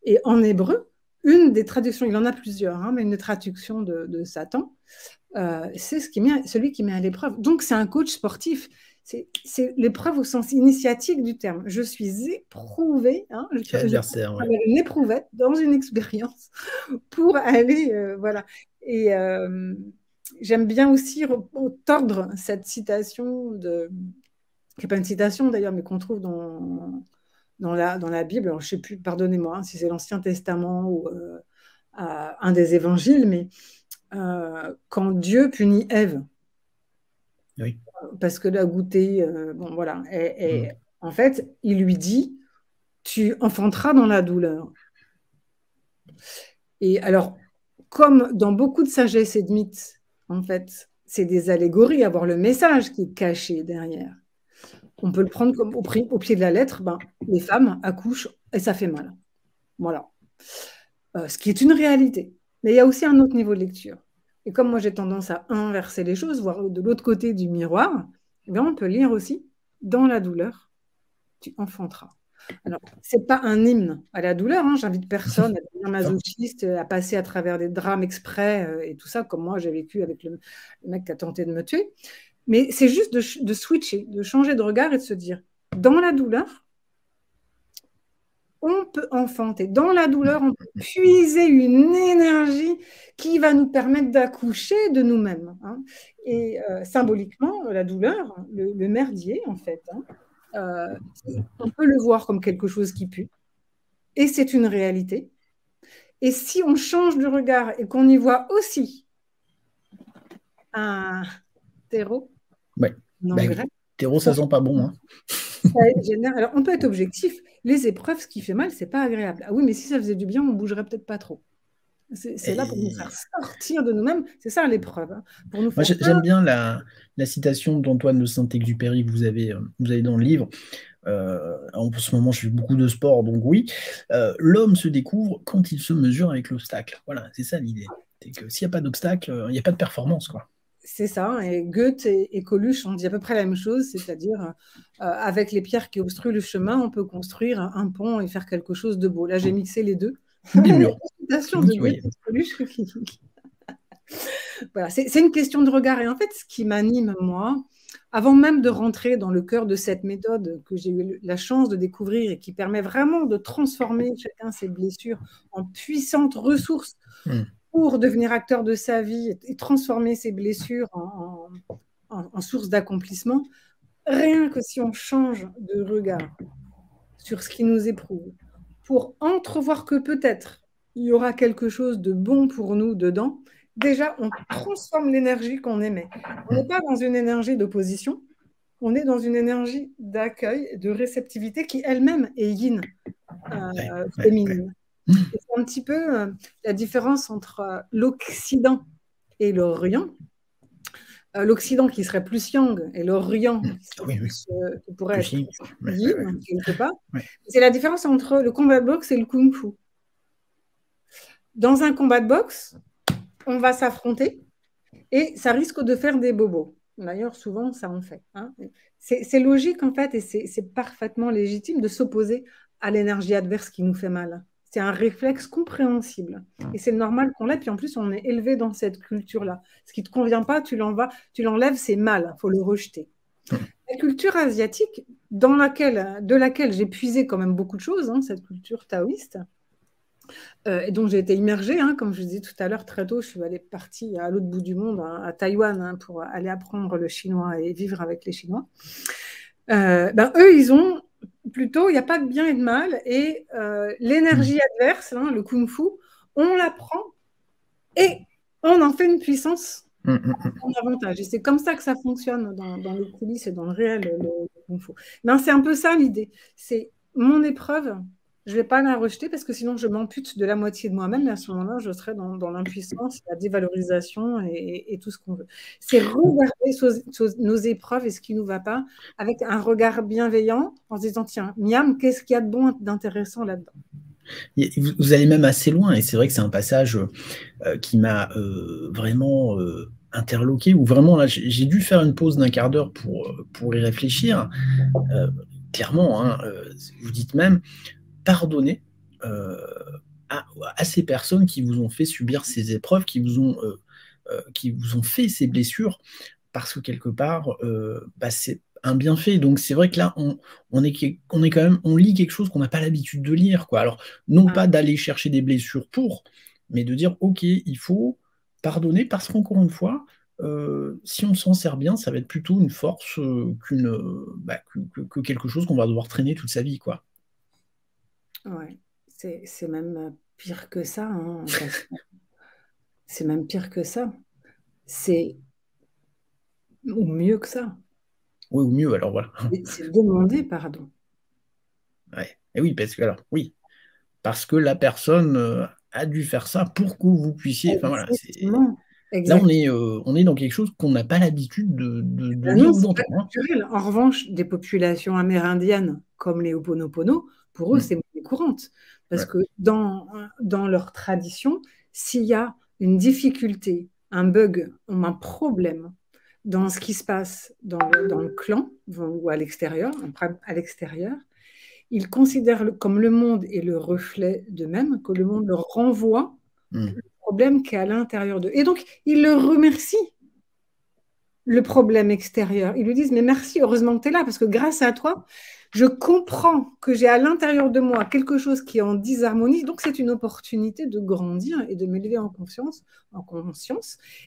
Et en hébreu, une des traductions, il en a plusieurs, hein, mais une des traductions de Satan, c'est celui qui met à l'épreuve. Donc, c'est un coach sportif. C'est l'épreuve au sens initiatique du terme. Je suis éprouvée, hein, une éprouvette dans une expérience pour aller, voilà. Et j'aime bien aussi tordre cette citation, qui n'est pas une citation d'ailleurs, mais qu'on trouve dans la Bible. Alors, je ne sais plus, pardonnez-moi, hein, si c'est l'Ancien Testament ou un des évangiles, mais quand Dieu punit Ève, oui. Parce que la goûter, bon voilà, en fait, il lui dit, tu enfanteras dans la douleur. Et alors, comme dans beaucoup de sagesse et de mythes, en fait, c'est des allégories, avoir le message qui est caché derrière. On peut le prendre comme au pied de la lettre, les femmes accouchent et ça fait mal. Voilà. Ce qui est une réalité. Mais il y a aussi un autre niveau de lecture. Et comme moi, j'ai tendance à inverser les choses, voir de l'autre côté du miroir, on peut lire aussi, dans la douleur, tu enfanteras. Alors, ce n'est pas un hymne à la douleur, hein. J'invite personne à devenir masochiste, à passer à travers des drames exprès et tout ça, comme moi, j'ai vécu avec le mec qui a tenté de me tuer. Mais c'est juste de switcher, de changer de regard et de se dire, dans la douleur, on peut enfanter. Dans la douleur, on peut puiser une énergie qui va nous permettre d'accoucher de nous-mêmes. Hein. Et symboliquement, la douleur, le merdier, en fait, on peut le voir comme quelque chose qui pue. Et c'est une réalité. Et si on change de regard et qu'on y voit aussi un terreau, terreau, ça sent pas bon. Hein. Alors, on peut être objectif. Les épreuves, ce qui fait mal, c'est pas agréable. Ah oui, mais si ça faisait du bien, on bougerait peut-être pas trop. C'est là pour nous faire sortir de nous-mêmes. C'est ça l'épreuve. Hein. Moi, j'aime bien la citation d'Antoine de Saint-Exupéry que vous avez dans le livre. En ce moment, je fais beaucoup de sport, donc oui. L'homme se découvre quand il se mesure avec l'obstacle. Voilà, c'est ça l'idée. C'est que s'il n'y a pas d'obstacle, il n'y a pas de performance, quoi. C'est ça, et Goethe et Coluche ont dit à peu près la même chose, c'est-à-dire avec les pierres qui obstruent le chemin, on peut construire un pont et faire quelque chose de beau. Là, j'ai mixé les deux. Des murs. De Goethe et Coluche. Voilà, c'est une question de regard. Et en fait, ce qui m'anime, moi, avant même de rentrer dans le cœur de cette méthode que j'ai eu la chance de découvrir et qui permet vraiment de transformer chacun ses blessures en puissantes ressources pour devenir acteur de sa vie et transformer ses blessures en source d'accomplissement, rien que si on change de regard sur ce qui nous éprouve, pour entrevoir que peut-être il y aura quelque chose de bon pour nous dedans, déjà on transforme l'énergie qu'on émet. On n'est pas dans une énergie d'opposition, on est dans une énergie d'accueil, de réceptivité qui elle-même est yin, féminine. C'est un petit peu la différence entre l'Occident et l'Orient. L'Occident qui serait plus yang et l'Orient qui pourrait être yin, quelque part. C'est la différence entre le combat de boxe et le kung-fu. Dans un combat de boxe, on va s'affronter et ça risque de faire des bobos. D'ailleurs, souvent, ça en fait. Hein. C'est logique, en fait, et c'est parfaitement légitime de s'opposer à l'énergie adverse qui nous fait mal. C'est un réflexe compréhensible. Et c'est normal qu'on l'ait. Puis en plus, on est élevé dans cette culture-là. Ce qui ne te convient pas, tu l'enlèves, c'est mal. Il faut le rejeter. La culture asiatique, de laquelle j'ai puisé quand même beaucoup de choses, hein, cette culture taoïste, et dont j'ai été immergée, hein, comme je disais tout à l'heure, très tôt, je suis partie à l'autre bout du monde, hein, à Taïwan, hein, pour aller apprendre le chinois et vivre avec les Chinois. Eux, ils ont plutôt, il n'y a pas de bien et de mal, et l'énergie adverse, hein, le kung-fu, on la prend et on en fait une puissance en avantage. Et c'est comme ça que ça fonctionne dans les coulisses et dans le réel, le kung-fu. C'est un peu ça l'idée. C'est mon épreuve, je ne vais pas la rejeter parce que sinon je m'ampute de la moitié de moi-même, et à ce moment-là, je serai dans l'impuissance, la dévalorisation et tout ce qu'on veut. C'est regarder nos épreuves et ce qui ne nous va pas avec un regard bienveillant en se disant, tiens, miam, qu'est-ce qu'il y a de bon, d'intéressant là-dedans? Vous allez même assez loin, et c'est vrai que c'est un passage qui m'a vraiment interloqué, où vraiment, là, j'ai dû faire une pause d'un quart d'heure pour y réfléchir. Clairement, hein, vous dites même, pardonner à ces personnes qui vous ont fait subir ces épreuves, qui vous ont fait ces blessures, parce que quelque part, c'est un bienfait. Donc c'est vrai que là, on est quand même, on lit quelque chose qu'on n'a pas l'habitude de lire, quoi. Alors, non pas d'aller chercher des blessures mais de dire, OK, il faut pardonner, parce qu'encore une fois, si on s'en sert bien, ça va être plutôt une force que quelque chose qu'on va devoir traîner toute sa vie, quoi. Ouais, c'est même pire que ça, hein, c'est même pire que ça. C'est ou mieux que ça. Oui, ou mieux, alors voilà. C'est demander pardon. Ouais. Et oui, parce que la personne a dû faire ça pour que vous puissiez. Enfin voilà, Exactement. là Exactement. on est dans quelque chose qu'on n'a pas l'habitude de Ben lire non, ou c'est pas d'entendre, hein. naturel. En revanche, des populations amérindiennes comme les Ho'oponopono, pour eux, Mm. c'est monnaie courante. Parce Ouais. que dans leur tradition, s'il y a une difficulté, un bug ou un problème dans ce qui se passe dans le clan ou à l'extérieur, ils considèrent comme le monde est le reflet d'eux-mêmes, que le monde leur renvoie Mm. le problème qui est à l'intérieur d'eux. Et donc, ils le remercient, le problème extérieur. Ils lui disent, mais merci, heureusement que tu es là, parce que grâce à toi, je comprends que j'ai à l'intérieur de moi quelque chose qui est en disharmonie. Donc, c'est une opportunité de grandir et de m'élever en conscience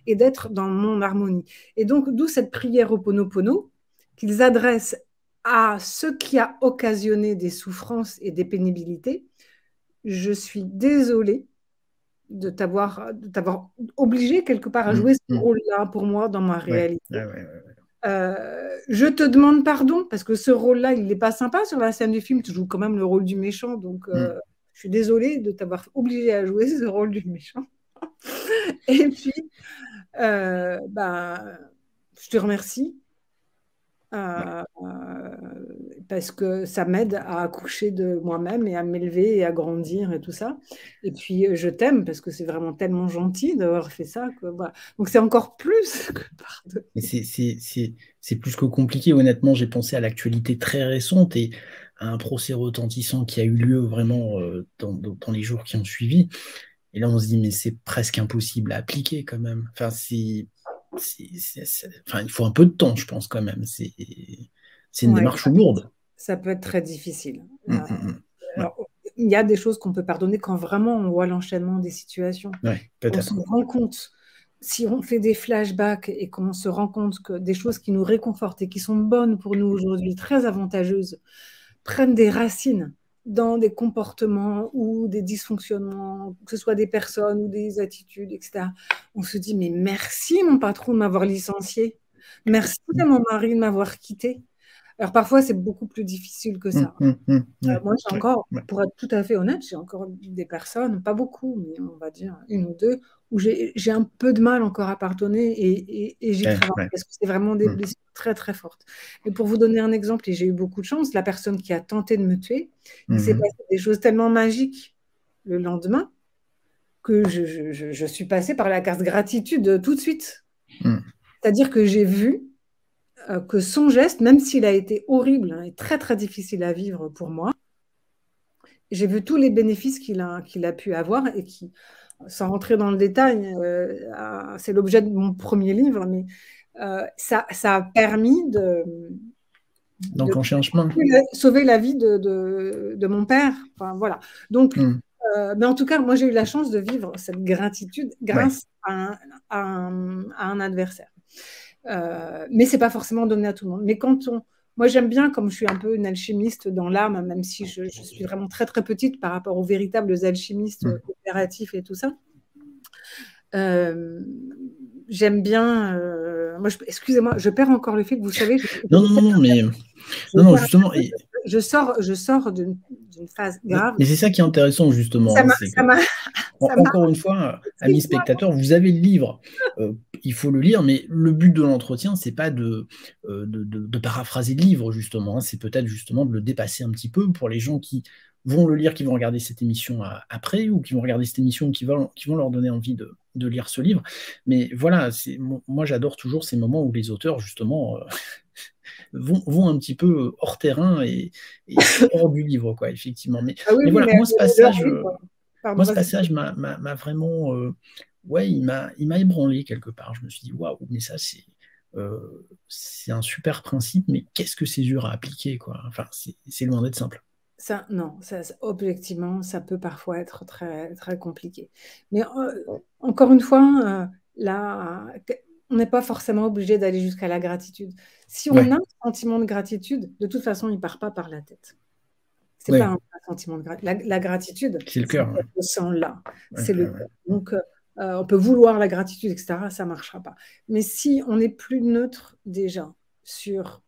et d'être dans mon harmonie. Et donc, d'où cette prière Ho'oponopono qu'ils adressent à ce qui a occasionné des souffrances et des pénibilités. Je suis désolée de t'avoir obligé quelque part à jouer ce rôle-là pour moi dans ma réalité. Ouais. Je te demande pardon parce que ce rôle-là, il n'est pas sympa sur la scène du film. Tu joues quand même le rôle du méchant, donc je suis désolée de t'avoir obligé à jouer ce rôle du méchant. Et puis, je te remercie. Parce que ça m'aide à accoucher de moi-même et à m'élever et à grandir et tout ça. Et puis, je t'aime parce que c'est vraiment tellement gentil d'avoir fait ça. Voilà. Donc, c'est encore plus que pardonner. Mais c'est plus que compliqué, honnêtement. J'ai pensé à l'actualité très récente et à un procès retentissant qui a eu lieu vraiment dans les jours qui ont suivi. Et là, on se dit, mais c'est presque impossible à appliquer quand même. Enfin, il faut un peu de temps, je pense, quand même. C'est une démarche lourde. Ça peut être très difficile. Alors, il y a des choses qu'on peut pardonner quand vraiment on voit l'enchaînement des situations. Ouais, on se rend compte, si on fait des flashbacks et qu'on se rend compte que des choses qui nous réconfortent et qui sont bonnes pour nous aujourd'hui, très avantageuses, prennent des racines dans des comportements ou des dysfonctionnements, que ce soit des personnes ou des attitudes, etc. On se dit, mais merci mon patron de m'avoir licencié. Merci à mon mari de m'avoir quitté. Alors parfois, c'est beaucoup plus difficile que ça. Moi, j'ai encore, pour être tout à fait honnête, j'ai encore des personnes, pas beaucoup, mais on va dire une ou deux, où j'ai un peu de mal encore à pardonner et j'y travaille parce que c'est vraiment des blessures très, très fortes. Mais pour vous donner un exemple, et j'ai eu beaucoup de chance, la personne qui a tenté de me tuer, il s'est passé des choses tellement magiques le lendemain que je suis passée par la carte gratitude tout de suite. C'est-à-dire que j'ai vu que son geste, même s'il a été horrible et très très difficile à vivre pour moi, j'ai vu tous les bénéfices qu'il a pu avoir et qui, sans rentrer dans le détail, c'est l'objet de mon premier livre, mais ça a permis d'enclencher un chemin. Sauver la vie de mon père. Enfin, voilà. Donc, mais en tout cas, moi j'ai eu la chance de vivre cette gratitude grâce à un adversaire. Mais c'est pas forcément donné à tout le monde. Mais moi j'aime bien, comme je suis un peu une alchimiste dans l'âme, même si je suis vraiment très très petite par rapport aux véritables alchimistes coopératifs et tout ça. J'aime bien. Excusez-moi, je perds encore le fil. Vous savez. Non, justement. Je sors d'une phase grave. Mais c'est ça qui est intéressant, justement. Encore une fois, amis spectateurs, vous avez le livre. Il faut le lire, mais le but de l'entretien, c'est pas de paraphraser le livre, justement. C'est peut-être justement de le dépasser un petit peu pour les gens qui vont le lire, qui vont regarder cette émission après, ou qui vont regarder cette émission, qui vont leur donner envie de lire ce livre. Mais voilà, moi j'adore toujours ces moments où les auteurs, justement, vont un petit peu hors terrain et hors du livre, quoi, effectivement. Mais voilà, moi ce passage m'a vraiment... ouais, il m'a ébranlé quelque part. Je me suis dit, waouh, mais ça, c'est un super principe, mais qu'est-ce que c'est dur à appliquer, quoi. Enfin, c'est loin d'être simple. Non, objectivement, ça peut parfois être très, très compliqué. Mais encore une fois, là, on n'est pas forcément obligé d'aller jusqu'à la gratitude. Si on a un sentiment de gratitude, de toute façon, il ne part pas par la tête. C'est pas un sentiment de gratitude. La gratitude, c'est le cœur. On sent là. C'est le cœur. Donc, on peut vouloir la gratitude, etc. Ça ne marchera pas. Mais si on est plus neutre déjà sur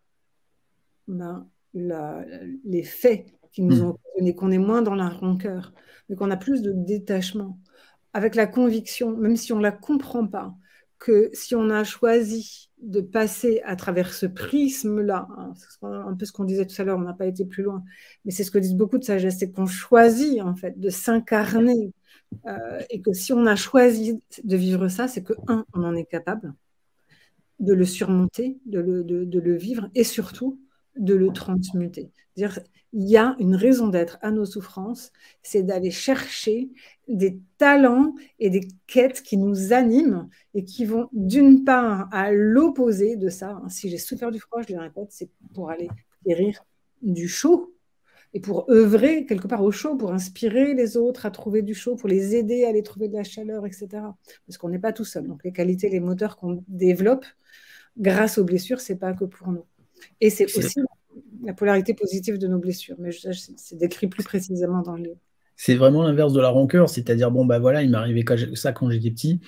les faits qui nous ont occasionnés, qu'on est moins dans la rancœur, mais qu'on a plus de détachement, avec la conviction, même si on ne la comprend pas, que si on a choisi de passer à travers ce prisme-là, hein, c'est un peu ce qu'on disait tout à l'heure, on n'a pas été plus loin, mais c'est ce que disent beaucoup de sagesse, c'est qu'on choisit en fait de s'incarner, et que si on a choisi de vivre ça, c'est que, on en est capable de le surmonter, de le vivre, et surtout de le transmuter. C'est-à-dire, il y a une raison d'être à nos souffrances, c'est d'aller chercher des talents et des quêtes qui nous animent et qui vont d'une part à l'opposé de ça. Si j'ai souffert du froid, je le répète, c'est pour aller guérir du chaud et pour œuvrer quelque part au chaud, pour inspirer les autres à trouver du chaud, pour les aider à aller trouver de la chaleur, etc. Parce qu'on n'est pas tout seul. Donc les qualités, les moteurs qu'on développe grâce aux blessures, c'est pas que pour nous. Et c'est aussi la polarité positive de nos blessures. Mais c'est décrit plus précisément dans le livre. C'est vraiment l'inverse de la rancœur, c'est-à-dire, bon, bah voilà, il m'est arrivé ça quand j'étais petit,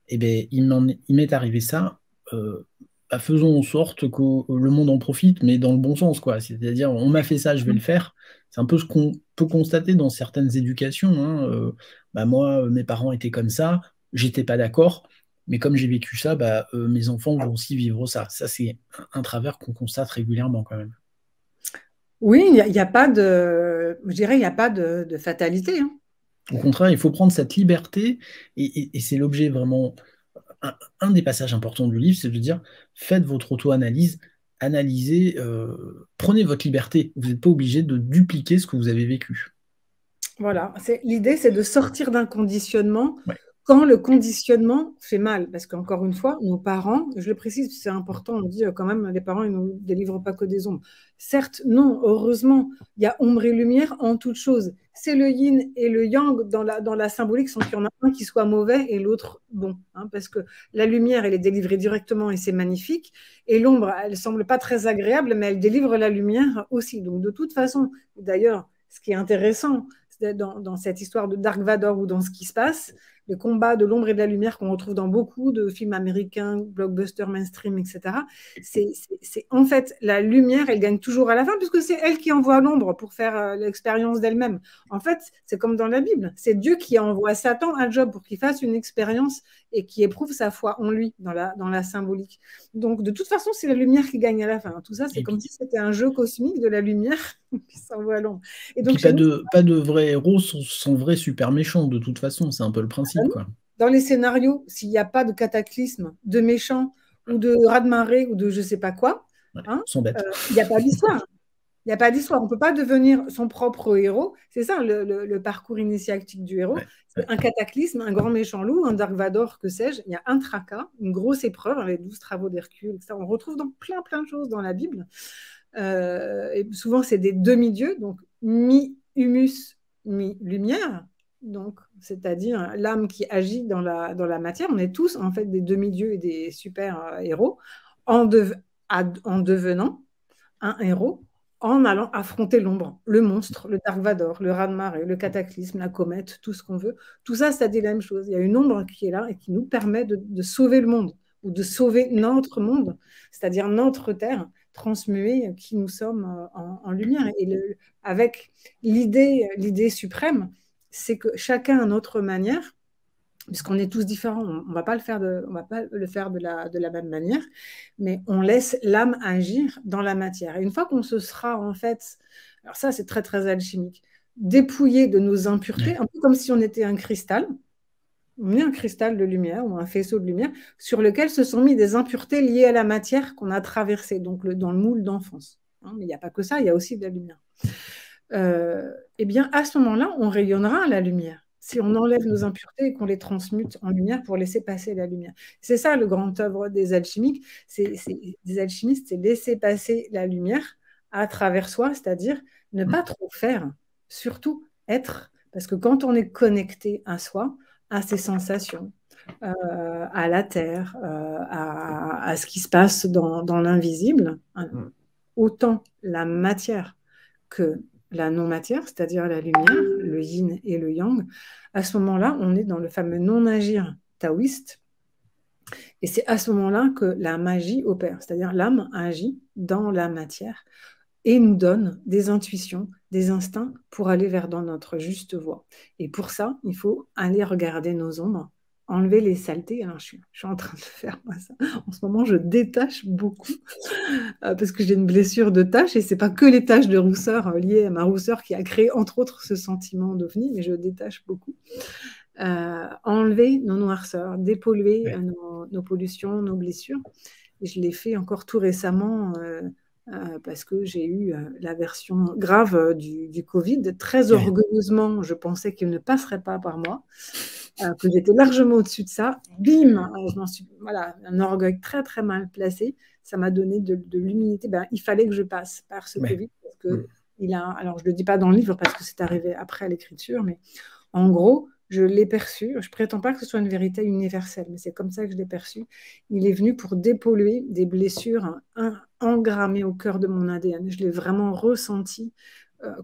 et ben il m'est arrivé ça, faisons en sorte que le monde en profite, mais dans le bon sens, quoi. C'est-à-dire, on m'a fait ça, je vais le faire. C'est un peu ce qu'on peut constater dans certaines éducations, hein. Moi, mes parents étaient comme ça, j'étais pas d'accord, mais comme j'ai vécu ça, mes enfants vont aussi vivre ça. Ça, c'est un travers qu'on constate régulièrement, quand même. Oui, il n'y a pas de, je dirais, il n'y a pas de fatalité, hein. Au contraire, il faut prendre cette liberté, et c'est l'objet vraiment, un des passages importants du livre, c'est de dire, faites votre auto-analyse, analysez, prenez votre liberté. Vous n'êtes pas obligé de dupliquer ce que vous avez vécu. Voilà, l'idée, c'est de sortir d'un conditionnement. Quand le conditionnement fait mal, parce qu'encore une fois, nos parents, je le précise, c'est important, on dit quand même, les parents, ils ne nous délivrent pas que des ombres. Certes, non, heureusement, il y a ombre et lumière en toute chose. C'est le yin et le yang dans la symbolique, sans qu'il y en a un qui soit mauvais et l'autre bon, hein, parce que la lumière, elle est délivrée directement et c'est magnifique, et l'ombre, elle ne semble pas très agréable, mais elle délivre la lumière aussi. Donc de toute façon, d'ailleurs, ce qui est intéressant dans cette histoire de Dark Vador ou dans ce qui se passe, le combat de l'ombre et de la lumière qu'on retrouve dans beaucoup de films américains, blockbusters, mainstream, etc. C'est en fait la lumière, elle gagne toujours à la fin, puisque c'est elle qui envoie l'ombre pour faire l'expérience d'elle-même. En fait, c'est comme dans la Bible, c'est Dieu qui envoie Satan à Job pour qu'il fasse une expérience et qui éprouve sa foi en lui, dans la symbolique. Donc, de toute façon, c'est la lumière qui gagne à la fin. Tout ça, c'est comme si c'était un jeu cosmique de la lumière qui s'envoie l'ombre. Et donc, pas de vrais héros sont vrais super méchants, de toute façon, c'est un peu le principe. Quoi. Dans les scénarios, s'il n'y a pas de cataclysme, de méchants ou de raz-de-marée ou de je ne sais pas quoi, il n'y a pas d'histoire. Il n'y a pas d'histoire. On ne peut pas devenir son propre héros. C'est ça le parcours initiatique du héros. C'est un cataclysme, un grand méchant loup, un Dark Vador, que sais-je. Il y a un tracas, une grosse épreuve, les 12 travaux d'Hercule, etc. On retrouve dans plein de choses dans la Bible. Et souvent, c'est des demi-dieux, donc mi-humus, mi-lumière. Donc, c'est-à-dire l'âme qui agit dans la matière. On est tous, en fait, des demi-dieux et des super-héros en devenant un héros, en allant affronter l'ombre, le monstre, le Dark Vador, le raz-de-marée, le cataclysme, la comète, tout ce qu'on veut. Tout ça, ça dit la même chose. Il y a une ombre qui est là et qui nous permet de sauver le monde, ou de sauver notre monde, c'est-à-dire notre terre, transmuée, qui nous sommes en lumière. Et avec l'idée suprême, c'est que chacun à notre manière, puisqu'on est tous différents, on ne va pas le faire de la même manière, mais on laisse l'âme agir dans la matière. Et une fois qu'on se sera, en fait, alors ça c'est très très alchimique, dépouiller de nos impuretés, un peu comme si on était un cristal. On met un cristal de lumière ou un faisceau de lumière sur lequel se sont mis des impuretés liées à la matière qu'on a traversée, donc dans le moule d'enfance. Mais il n'y a pas que ça, il y a aussi de la lumière. Eh bien, à ce moment-là, on rayonnera la lumière. Si on enlève nos impuretés et qu'on les transmute en lumière pour laisser passer la lumière. C'est ça le grand œuvre des alchimistes, c'est laisser passer la lumière à travers soi, c'est-à-dire ne pas trop faire, surtout être. Parce que quand on est connecté à soi, à ses sensations, à la terre, à ce qui se passe dans l'invisible, autant la matière que la non-matière, c'est-à-dire la lumière, le yin et le yang, à ce moment-là, on est dans le fameux non-agir taoïste. Et c'est à ce moment-là que la magie opère, c'est-à-dire l'âme agit dans la matière et nous donne des intuitions, des instincts pour aller vers dans notre juste voie. Et pour ça, il faut aller regarder nos ombres, enlever les saletés. Alors, je suis en train de faire moi, ça. En ce moment, je détache beaucoup parce que j'ai une blessure de tache et c'est pas que les taches de rousseur liées à ma rousseur qui a créé entre autres ce sentiment d'ovni, mais je détache beaucoup. Enlever nos noirceurs, dépolluer nos pollutions, nos blessures. Et je l'ai fait encore tout récemment parce que j'ai eu la version grave du Covid. Très orgueilleusement, je pensais qu'il ne passerait pas par moi, que j'étais largement au-dessus de ça. Bim, voilà, un orgueil très très mal placé. Ça m'a donné de l'humilité. Il fallait que je passe par ce Covid parce que alors je le dis pas dans le livre parce que c'est arrivé après l'écriture, mais en gros, je l'ai perçu. Je prétends pas que ce soit une vérité universelle, mais c'est comme ça que je l'ai perçu. Il est venu pour dépolluer des blessures engrammées au cœur de mon ADN. Je l'ai vraiment ressenti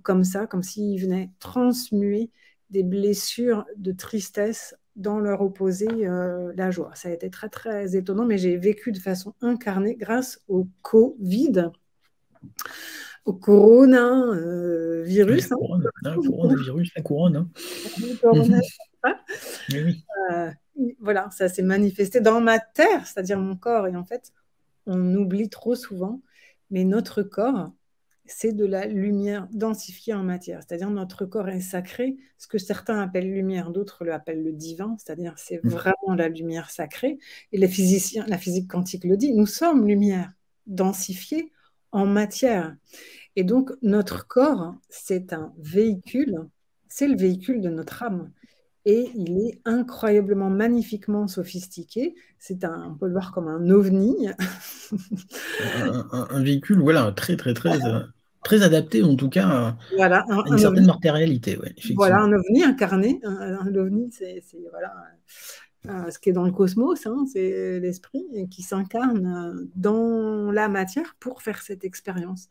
comme ça, comme s'il venait transmuer des blessures de tristesse dans leur opposé, la joie. Ça a été très, très étonnant, mais j'ai vécu de façon incarnée grâce au Covid, au coronavirus. Coronavirus, la couronne. Voilà, ça s'est manifesté dans ma terre, c'est-à-dire mon corps. Et en fait, on oublie trop souvent, mais notre corps, c'est de la lumière densifiée en matière. C'est-à-dire notre corps est sacré, ce que certains appellent lumière, d'autres l'appellent le divin, c'est-à-dire c'est vraiment la lumière sacrée. Et les physiciens, la physique quantique le dit, nous sommes lumière densifiée en matière. Et donc notre corps, c'est un véhicule, c'est le véhicule de notre âme. Et il est incroyablement, magnifiquement sophistiqué. On peut le voir comme un ovni. un véhicule, voilà, très, très, très, très adapté, en tout cas, à une certaine matérialité. Voilà, un ovni incarné. Un ovni, c'est voilà, ce qui est dans le cosmos, c'est l'esprit qui s'incarne dans la matière pour faire cette expérience.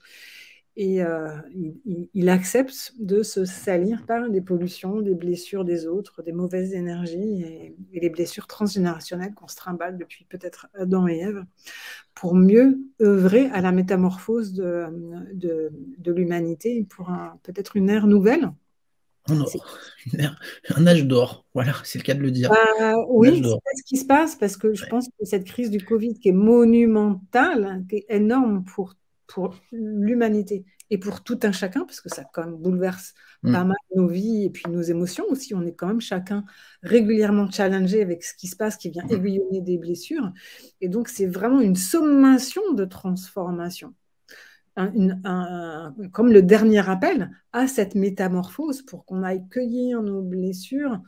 Et il accepte de se salir par des pollutions, des blessures des autres, des mauvaises énergies et les blessures transgénérationnelles qu'on se trimballe depuis peut-être Adam et Ève pour mieux œuvrer à la métamorphose de l'humanité pour peut-être une ère nouvelle. Un âge d'or, voilà, c'est le cas de le dire. Oui, c'est ce qui se passe parce que je pense que cette crise du Covid qui est monumentale, qui est énorme pour l'humanité et pour tout un chacun, parce que ça quand même bouleverse pas mal nos vies et puis nos émotions aussi. On est quand même chacun régulièrement challengé avec ce qui se passe, qui vient aiguillonner des blessures. Et donc, c'est vraiment une sommation de transformation. Comme le dernier appel à cette métamorphose pour qu'on aille cueillir nos blessures,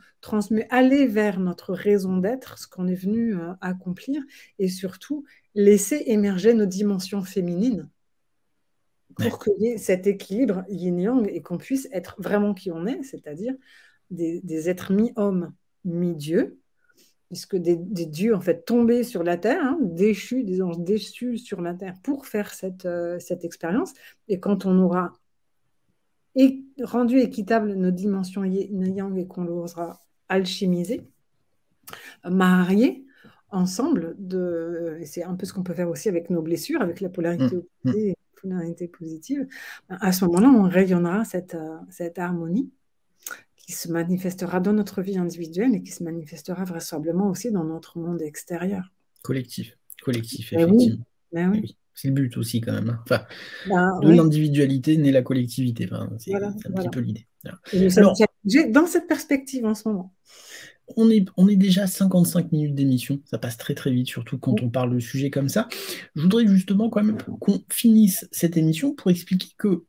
aller vers notre raison d'être, ce qu'on est venu accomplir, et surtout laisser émerger nos dimensions féminines pour qu'il y ait cet équilibre yin-yang et qu'on puisse être vraiment qui on est, c'est-à-dire des êtres mi-hommes, mi-dieu, puisque des dieux en fait tombés sur la terre, déchus, des anges déchus sur la terre pour faire cette expérience. Et quand on aura rendu équitable nos dimensions yin-yang et qu'on l'osera alchimiser, marier ensemble, et c'est un peu ce qu'on peut faire aussi avec nos blessures, avec la polarité opposée, polarité positive, à ce moment-là, on rayonnera cette harmonie qui se manifestera dans notre vie individuelle et qui se manifestera vraisemblablement aussi dans notre monde extérieur. Collectif, effectivement. Oui. C'est le but aussi quand même. Enfin, de l'individualité naît la collectivité. C'est un petit peu l'idée. Et nous sommes challengés dans cette perspective en ce moment. On est déjà à 55 minutes d'émission, ça passe très très vite, surtout quand on parle de sujets comme ça. Je voudrais justement quand même qu'on finisse cette émission pour expliquer que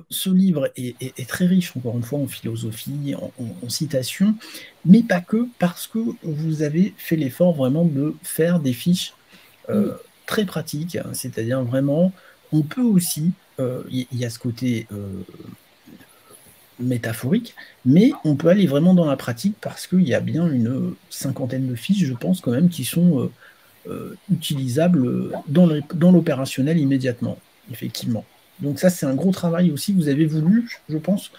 ce livre est très riche, encore une fois, en philosophie, en citations, mais pas que, parce que vous avez fait l'effort vraiment de faire des fiches très pratiques, hein, c'est-à-dire vraiment, on peut aussi, il y a ce côté métaphorique, mais on peut aller vraiment dans la pratique parce qu'il y a bien une cinquantaine de fiches, je pense quand même, qui sont utilisables dans l'opérationnel immédiatement, effectivement. Donc ça, c'est un gros travail aussi. Vous avez voulu, je pense,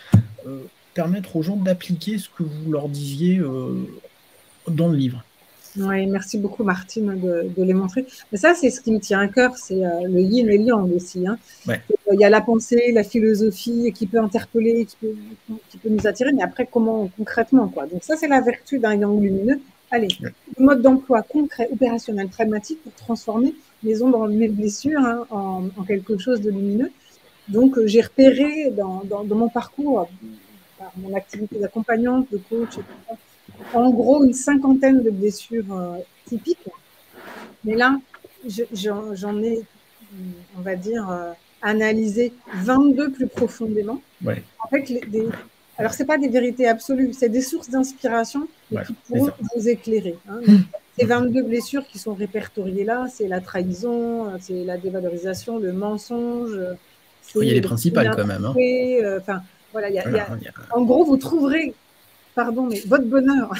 permettre aux gens d'appliquer ce que vous leur disiez dans le livre. Oui, merci beaucoup Martine de les montrer. Mais ça, c'est ce qui me tient à cœur, c'est le yin et le yang aussi. Hein. Ouais. Il y a la pensée, la philosophie qui peut interpeller, qui peut nous attirer, mais après, comment concrètement quoi. Donc ça, c'est la vertu d'un yang lumineux. Allez, le mode d'emploi concret, opérationnel, pragmatique pour transformer les ombres, les blessures hein, en quelque chose de lumineux. Donc, j'ai repéré dans mon parcours, par mon activité d'accompagnante, de coach, etc., en gros, une cinquantaine de blessures typiques. Mais là, j'en ai, on va dire, analysé 22 plus profondément. Ouais. Avec alors, ce n'est pas des vérités absolues, c'est des sources d'inspiration qui pourront vous éclairer. Hein. Ces 22 blessures qui sont répertoriées là, c'est la trahison, c'est la dévalorisation, le mensonge. Il y a les principales quand même. Enfin, voilà, en gros, vous trouverez... Pardon, mais votre bonheur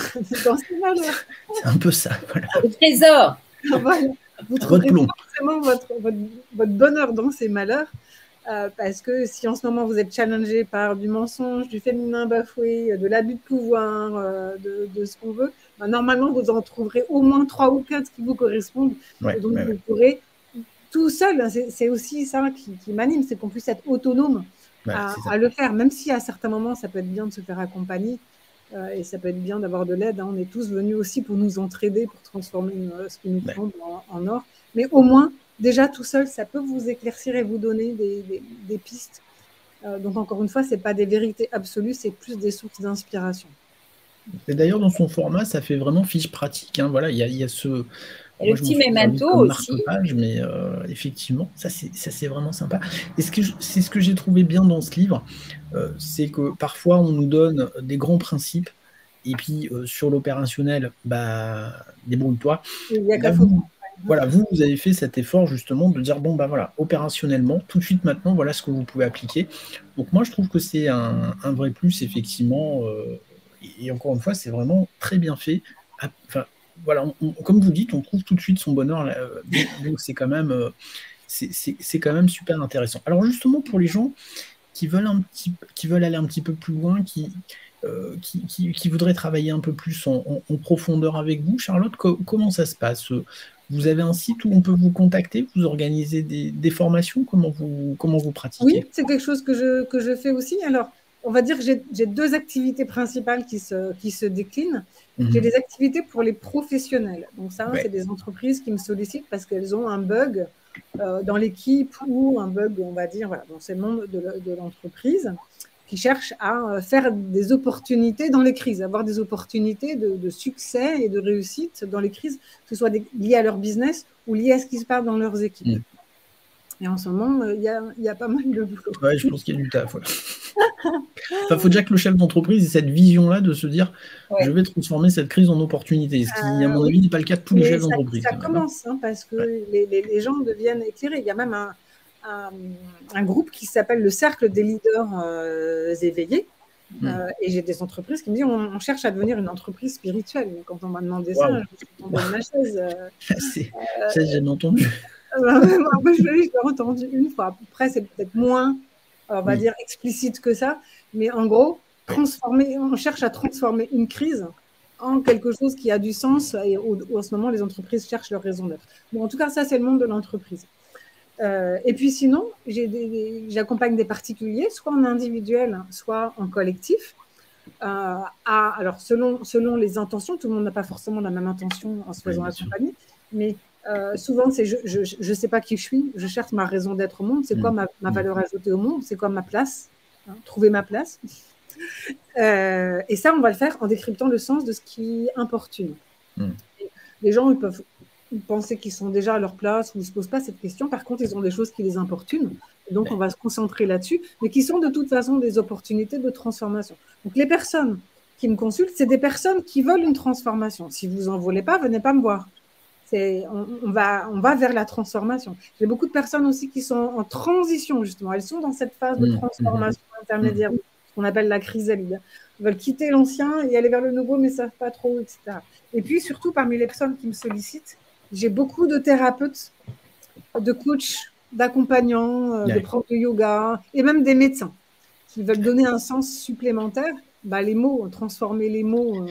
dans ces malheurs. C'est un peu ça. Voilà. Le trésor. Voilà. Vous trouverez forcément votre bonheur dans ces malheurs, parce que si en ce moment vous êtes challengé par du mensonge, du féminin bafoué, de l'abus de pouvoir, de ce qu'on veut, ben, normalement vous en trouverez au moins 3 ou 4 qui vous correspondent. Et donc vous pourrez tout seul, hein, c'est aussi ça qui m'anime, c'est qu'on puisse être autonome à le faire, même si à certains moments ça peut être bien de se faire accompagner. Et ça peut être bien d'avoir de l'aide. Hein. On est tous venus aussi pour nous entraider, pour transformer ce qui nous tombe en or. Mais au moins, déjà tout seul, ça peut vous éclaircir et vous donner des pistes. Donc encore une fois, ce n'est pas des vérités absolues, c'est plus des sources d'inspiration. Et d'ailleurs, dans son format, ça fait vraiment fiche pratique. Hein. Voilà, il y a ce... Et le petit memento aussi. Mais effectivement, ça c'est vraiment sympa. Et c'est ce que j'ai trouvé bien dans ce livre, c'est que parfois on nous donne des grands principes et puis sur l'opérationnel, bah débrouille-toi. Voilà, vous avez fait cet effort justement de dire bon bah voilà, opérationnellement, tout de suite maintenant, voilà ce que vous pouvez appliquer. Donc moi je trouve que c'est un vrai plus effectivement. Et encore une fois, c'est vraiment très bien fait. Enfin, voilà, comme vous dites, on trouve tout de suite son bonheur. Donc c'est quand même, c'est quand même super intéressant. Alors justement pour les gens qui veulent aller un petit peu plus loin, qui voudraient travailler un peu plus en profondeur avec vous, Charlotte, comment ça se passe? Vous avez un site où on peut vous contacter? Vous organisez des formations? Comment vous pratiquez? Oui, c'est quelque chose que je fais aussi. Alors, on va dire que j'ai 2 activités principales qui se déclinent. J'ai des activités pour les professionnels. Donc ça, c'est des entreprises qui me sollicitent parce qu'elles ont un bug dans l'équipe ou un bug, on va dire, voilà, dans ce monde de l'entreprise, qui cherchent à faire des opportunités dans les crises, avoir des opportunités de succès et de réussite dans les crises, que ce soit liées à leur business ou liées à ce qui se passe dans leurs équipes. Et en ce moment, il y a pas mal de boulot. Ouais, je pense qu'il y a du taf. Ouais. Enfin, faut déjà que le chef d'entreprise ait cette vision-là de se dire je vais transformer cette crise en opportunité. Ce qui, à mon avis, n'est pas le cas de tous les chefs d'entreprise. Ça commence, hein, parce que les gens deviennent éclairés. Il y a même un groupe qui s'appelle le Cercle des leaders éveillés. Et j'ai des entreprises qui me disent on cherche à devenir une entreprise spirituelle. Quand on m'a demandé ça, je suis tombée de ma chaise. Ça, j'ai jamais entendu. Je l'ai entendu une fois. Après, c'est peut-être moins, on va dire, explicite que ça. Mais en gros, on cherche à transformer une crise en quelque chose qui a du sens. Et en ce moment, les entreprises cherchent leur raison d'être. Bon, en tout cas, ça, c'est le monde de l'entreprise. Et puis sinon, j'accompagne des particuliers, soit en individuel, soit en collectif. Alors, selon les intentions, tout le monde n'a pas forcément la même intention en se faisant accompagner. Mais souvent, c'est je ne sais pas qui je suis, je cherche ma raison d'être au monde, c'est quoi ma valeur ajoutée au monde, c'est quoi ma place, hein, trouver ma place. Et ça, on va le faire en décryptant le sens de ce qui importune. Les gens, ils peuvent penser qu'ils sont déjà à leur place ou ils ne se posent pas cette question. Par contre, ils ont des choses qui les importunent. Donc, on va se concentrer là-dessus, mais qui sont de toute façon des opportunités de transformation. Donc, les personnes qui me consultent, c'est des personnes qui veulent une transformation. Si vous n'en voulez pas, venez pas me voir. On va vers la transformation. J'ai beaucoup de personnes aussi qui sont en transition, justement. Elles sont dans cette phase de transformation intermédiaire, ce qu'on appelle la chrysalide. Elles veulent quitter l'ancien et aller vers le nouveau, mais ne savent pas trop, etc. Et puis, surtout, parmi les personnes qui me sollicitent, j'ai beaucoup de thérapeutes, de coachs, d'accompagnants, de profs de yoga et même des médecins qui veulent donner un sens supplémentaire. Les mots, transformer les mots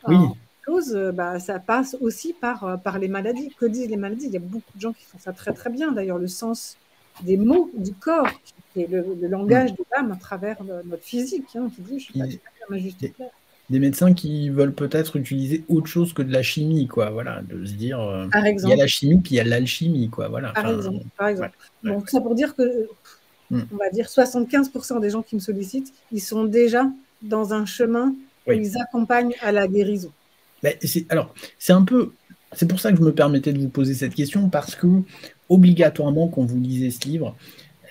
en choses, ça passe aussi par les maladies. Que disent les maladies? Il y a beaucoup de gens qui font ça très très bien. D'ailleurs, le sens des mots du corps, qui est le langage de l'âme à travers notre physique, qui dit, je ne sais pas ma juste place. Des médecins qui veulent peut-être utiliser autre chose que de la chimie, quoi. Voilà, de se dire, il y a la chimie, puis il y a l'alchimie, quoi. Voilà. Par exemple. Donc, ça pour dire que, on va dire, 75% des gens qui me sollicitent, ils sont déjà dans un chemin où ils accompagnent à la guérison. C'est pour ça que je me permettais de vous poser cette question, parce que, obligatoirement, quand vous lisez ce livre,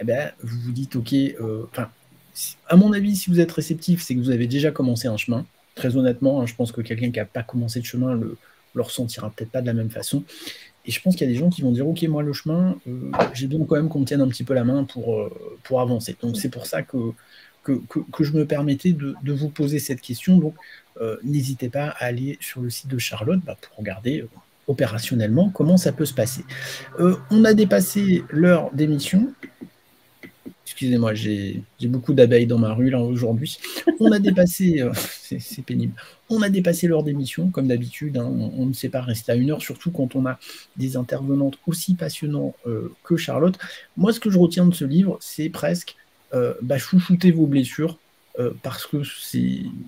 vous vous dites, OK, à mon avis, si vous êtes réceptif, c'est que vous avez déjà commencé un chemin. Très honnêtement, je pense que quelqu'un qui n'a pas commencé de chemin le ressentira peut-être pas de la même façon. Et je pense qu'il y a des gens qui vont dire, OK, moi, le chemin, j'ai besoin quand même qu'on me tienne un petit peu la main pour avancer. Donc, c'est pour ça que je me permettais de vous poser cette question. Donc, n'hésitez pas à aller sur le site de Charlotte pour regarder opérationnellement comment ça peut se passer. On a dépassé l'heure d'émission. Excusez-moi, j'ai beaucoup d'abeilles dans ma rue là aujourd'hui. On a dépassé, c'est pénible, on a dépassé l'heure d'émission, comme d'habitude. On ne sait pas rester à 1 heure, surtout quand on a des intervenantes aussi passionnantes que Charlotte. Moi, ce que je retiens de ce livre, c'est presque chouchoutez vos blessures, parce que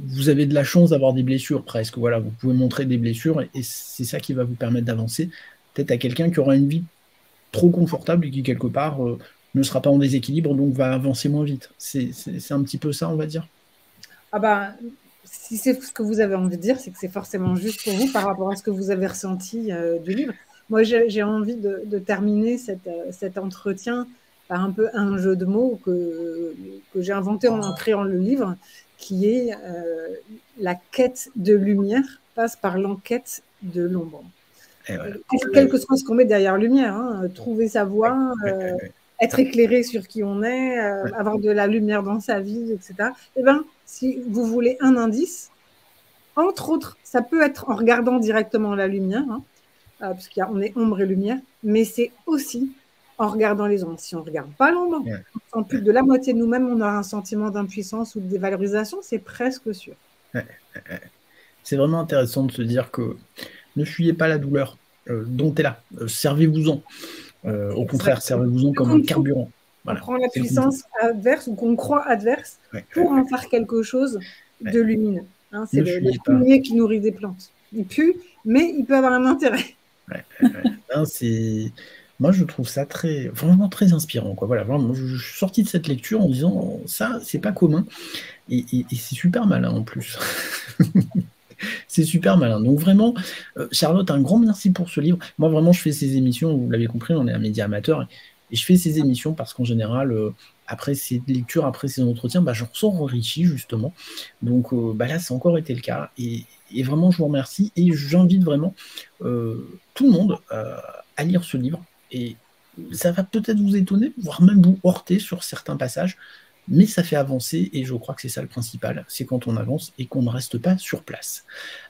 vous avez de la chance d'avoir des blessures presque. Voilà, vous pouvez montrer des blessures et c'est ça qui va vous permettre d'avancer. Peut-être à quelqu'un qui aura une vie trop confortable et qui, quelque part, ne sera pas en déséquilibre, donc va avancer moins vite. C'est un petit peu ça, on va dire. Si c'est ce que vous avez envie de dire, c'est que c'est forcément juste pour vous par rapport à ce que vous avez ressenti du livre. Moi, j'ai envie de terminer cet entretien par un peu un jeu de mots que j'ai inventé en créant le livre, qui est la quête de lumière passe par l'enquête de l'ombre. Quel que soit ce qu'on met derrière lumière, trouver sa voie, être éclairé sur qui on est, avoir de la lumière dans sa vie, etc. Si vous voulez un indice, entre autres, ça peut être en regardant directement la lumière, parce qu'on est ombre et lumière, mais c'est aussi en regardant les ombres. Si on ne regarde pas l'ombre, en plus de la moitié de nous-mêmes, on aura un sentiment d'impuissance ou de dévalorisation, c'est presque sûr. C'est vraiment intéressant de se dire que ne fuyez pas la douleur dont elle est là. Servez-vous-en. Au contraire, servez-vous-en comme un carburant. Voilà. On prend la puissance adverse ou qu'on croit adverse pour en faire quelque chose de lumineux. C'est le fumier qui nourrit des plantes. Il pue, mais il peut avoir un intérêt. Moi, je trouve ça vraiment très inspirant. Voilà, vraiment, je suis sorti de cette lecture en disant ça, c'est pas commun. Et c'est super malin en plus. C'est super malin. Donc vraiment, Charlotte, un grand merci pour ce livre. Moi, vraiment, je fais ces émissions, vous l'avez compris, on est un média amateur, et je fais ces émissions parce qu'en général, après ces lectures, après ces entretiens, j'en ressors enrichi, justement. Donc là, ça a encore été le cas. Et vraiment, je vous remercie. Et j'invite vraiment tout le monde à lire ce livre. Et ça va peut-être vous étonner, voire même vous heurter sur certains passages. Mais ça fait avancer et je crois que c'est ça le principal, c'est quand on avance et qu'on ne reste pas sur place.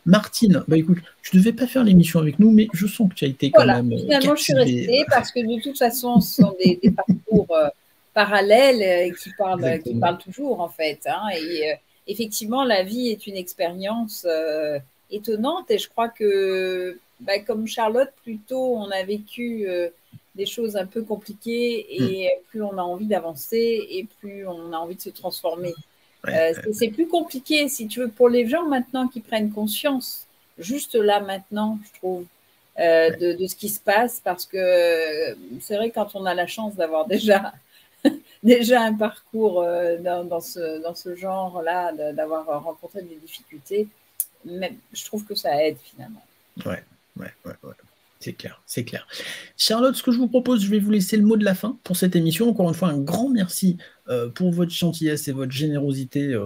Martine, écoute, tu ne devais pas faire l'émission avec nous, mais je sens que tu as été quand même Finalement, je suis restée parce que de toute façon, ce sont des parcours parallèles qui parlent toujours en fait. Et effectivement, la vie est une expérience étonnante et je crois que, comme Charlotte, plus tôt on a vécu des choses un peu compliquées et plus on a envie d'avancer et plus on a envie de se transformer. C'est plus compliqué, si tu veux, pour les gens maintenant qui prennent conscience, juste là maintenant, je trouve, de ce qui se passe, parce que c'est vrai, quand on a la chance d'avoir déjà déjà un parcours dans ce genre-là, d'avoir rencontré des difficultés, mais je trouve que ça aide finalement. Ouais. C'est clair, c'est clair. Charlotte, ce que je vous propose, je vais vous laisser le mot de la fin pour cette émission. Encore une fois, un grand merci pour votre gentillesse et votre générosité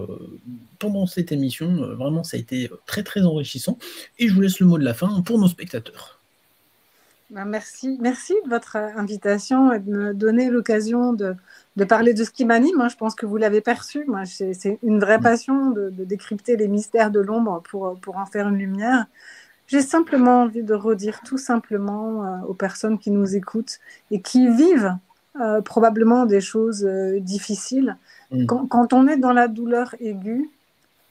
pendant cette émission. Vraiment, ça a été très, très enrichissant. Et je vous laisse le mot de la fin pour nos spectateurs. Merci de votre invitation et de me donner l'occasion de parler de ce qui m'anime. Je pense que vous l'avez perçu. Moi, c'est une vraie passion de décrypter les mystères de l'ombre pour en faire une lumière. J'ai simplement envie de redire tout simplement aux personnes qui nous écoutent et qui vivent probablement des choses difficiles. Quand on est dans la douleur aiguë,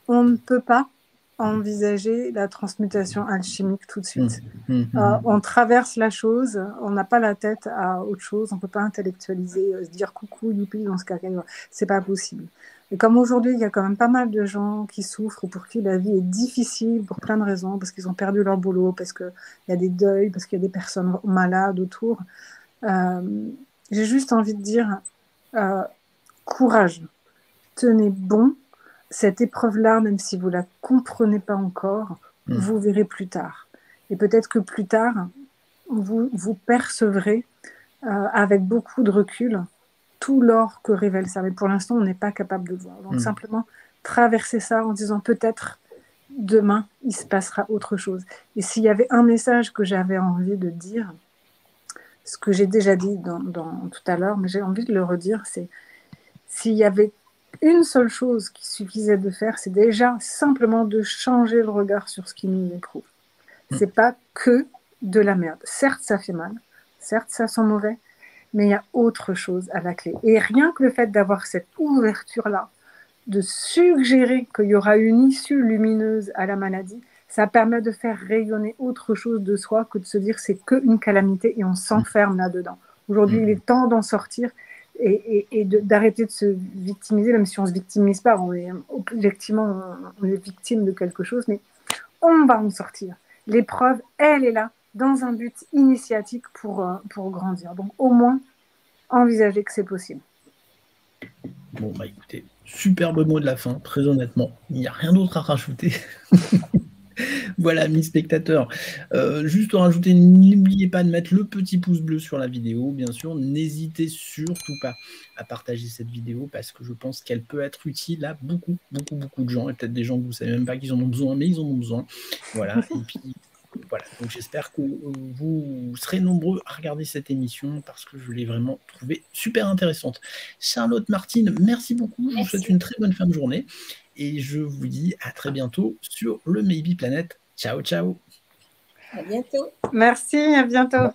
on ne peut pas envisager la transmutation alchimique tout de suite. On traverse la chose, on n'a pas la tête à autre chose, on ne peut pas intellectualiser, se dire coucou, youpi, dans ce cas, c'est pas possible. Et comme aujourd'hui, il y a quand même pas mal de gens qui souffrent, pour qui la vie est difficile pour plein de raisons, parce qu'ils ont perdu leur boulot, parce qu'il y a des deuils, parce qu'il y a des personnes malades autour, j'ai juste envie de dire courage, tenez bon. Cette épreuve-là, même si vous ne la comprenez pas encore, vous verrez plus tard. Et peut-être que plus tard, vous percevrez avec beaucoup de recul tout l'or que révèle ça. Mais pour l'instant, on n'est pas capable de le voir. Donc simplement, traverser ça en disant peut-être demain, il se passera autre chose. Et s'il y avait un message que j'avais envie de dire, ce que j'ai déjà dit tout à l'heure, mais j'ai envie de le redire, c'est s'il y avait une seule chose qui suffisait de faire, c'est déjà simplement de changer le regard sur ce qui nous éprouve. C'est pas que de la merde. Certes, ça fait mal. Certes, ça sent mauvais. Mais il y a autre chose à la clé. Et rien que le fait d'avoir cette ouverture-là, de suggérer qu'il y aura une issue lumineuse à la maladie, ça permet de faire rayonner autre chose de soi que de se dire c'est qu'une calamité et on s'enferme là-dedans. Aujourd'hui, il est temps d'en sortir et d'arrêter de se victimiser, même si on ne se victimise pas, objectivement, on est victime de quelque chose, mais on va en sortir. L'épreuve, elle est là, dans un but initiatique pour grandir. Donc, au moins, envisager que c'est possible. Bon, bah écoutez, superbe mot de la fin, très honnêtement. Il n'y a rien d'autre à rajouter. Voilà, mes spectateurs. Juste rajouter, n'oubliez pas de mettre le petit pouce bleu sur la vidéo, bien sûr. N'hésitez surtout pas à partager cette vidéo parce que je pense qu'elle peut être utile à beaucoup de gens. Et peut-être des gens que vous ne savez même pas qu'ils en ont besoin, mais ils en ont besoin. Voilà. Et puis, voilà. Donc, j'espère que vous serez nombreux à regarder cette émission parce que je l'ai vraiment trouvée super intéressante. Charlotte, Martine, merci beaucoup. Je vous souhaite une très bonne fin de journée. Et je vous dis à très bientôt sur le Maybe Planet. Ciao, ciao. À bientôt. Merci, à bientôt.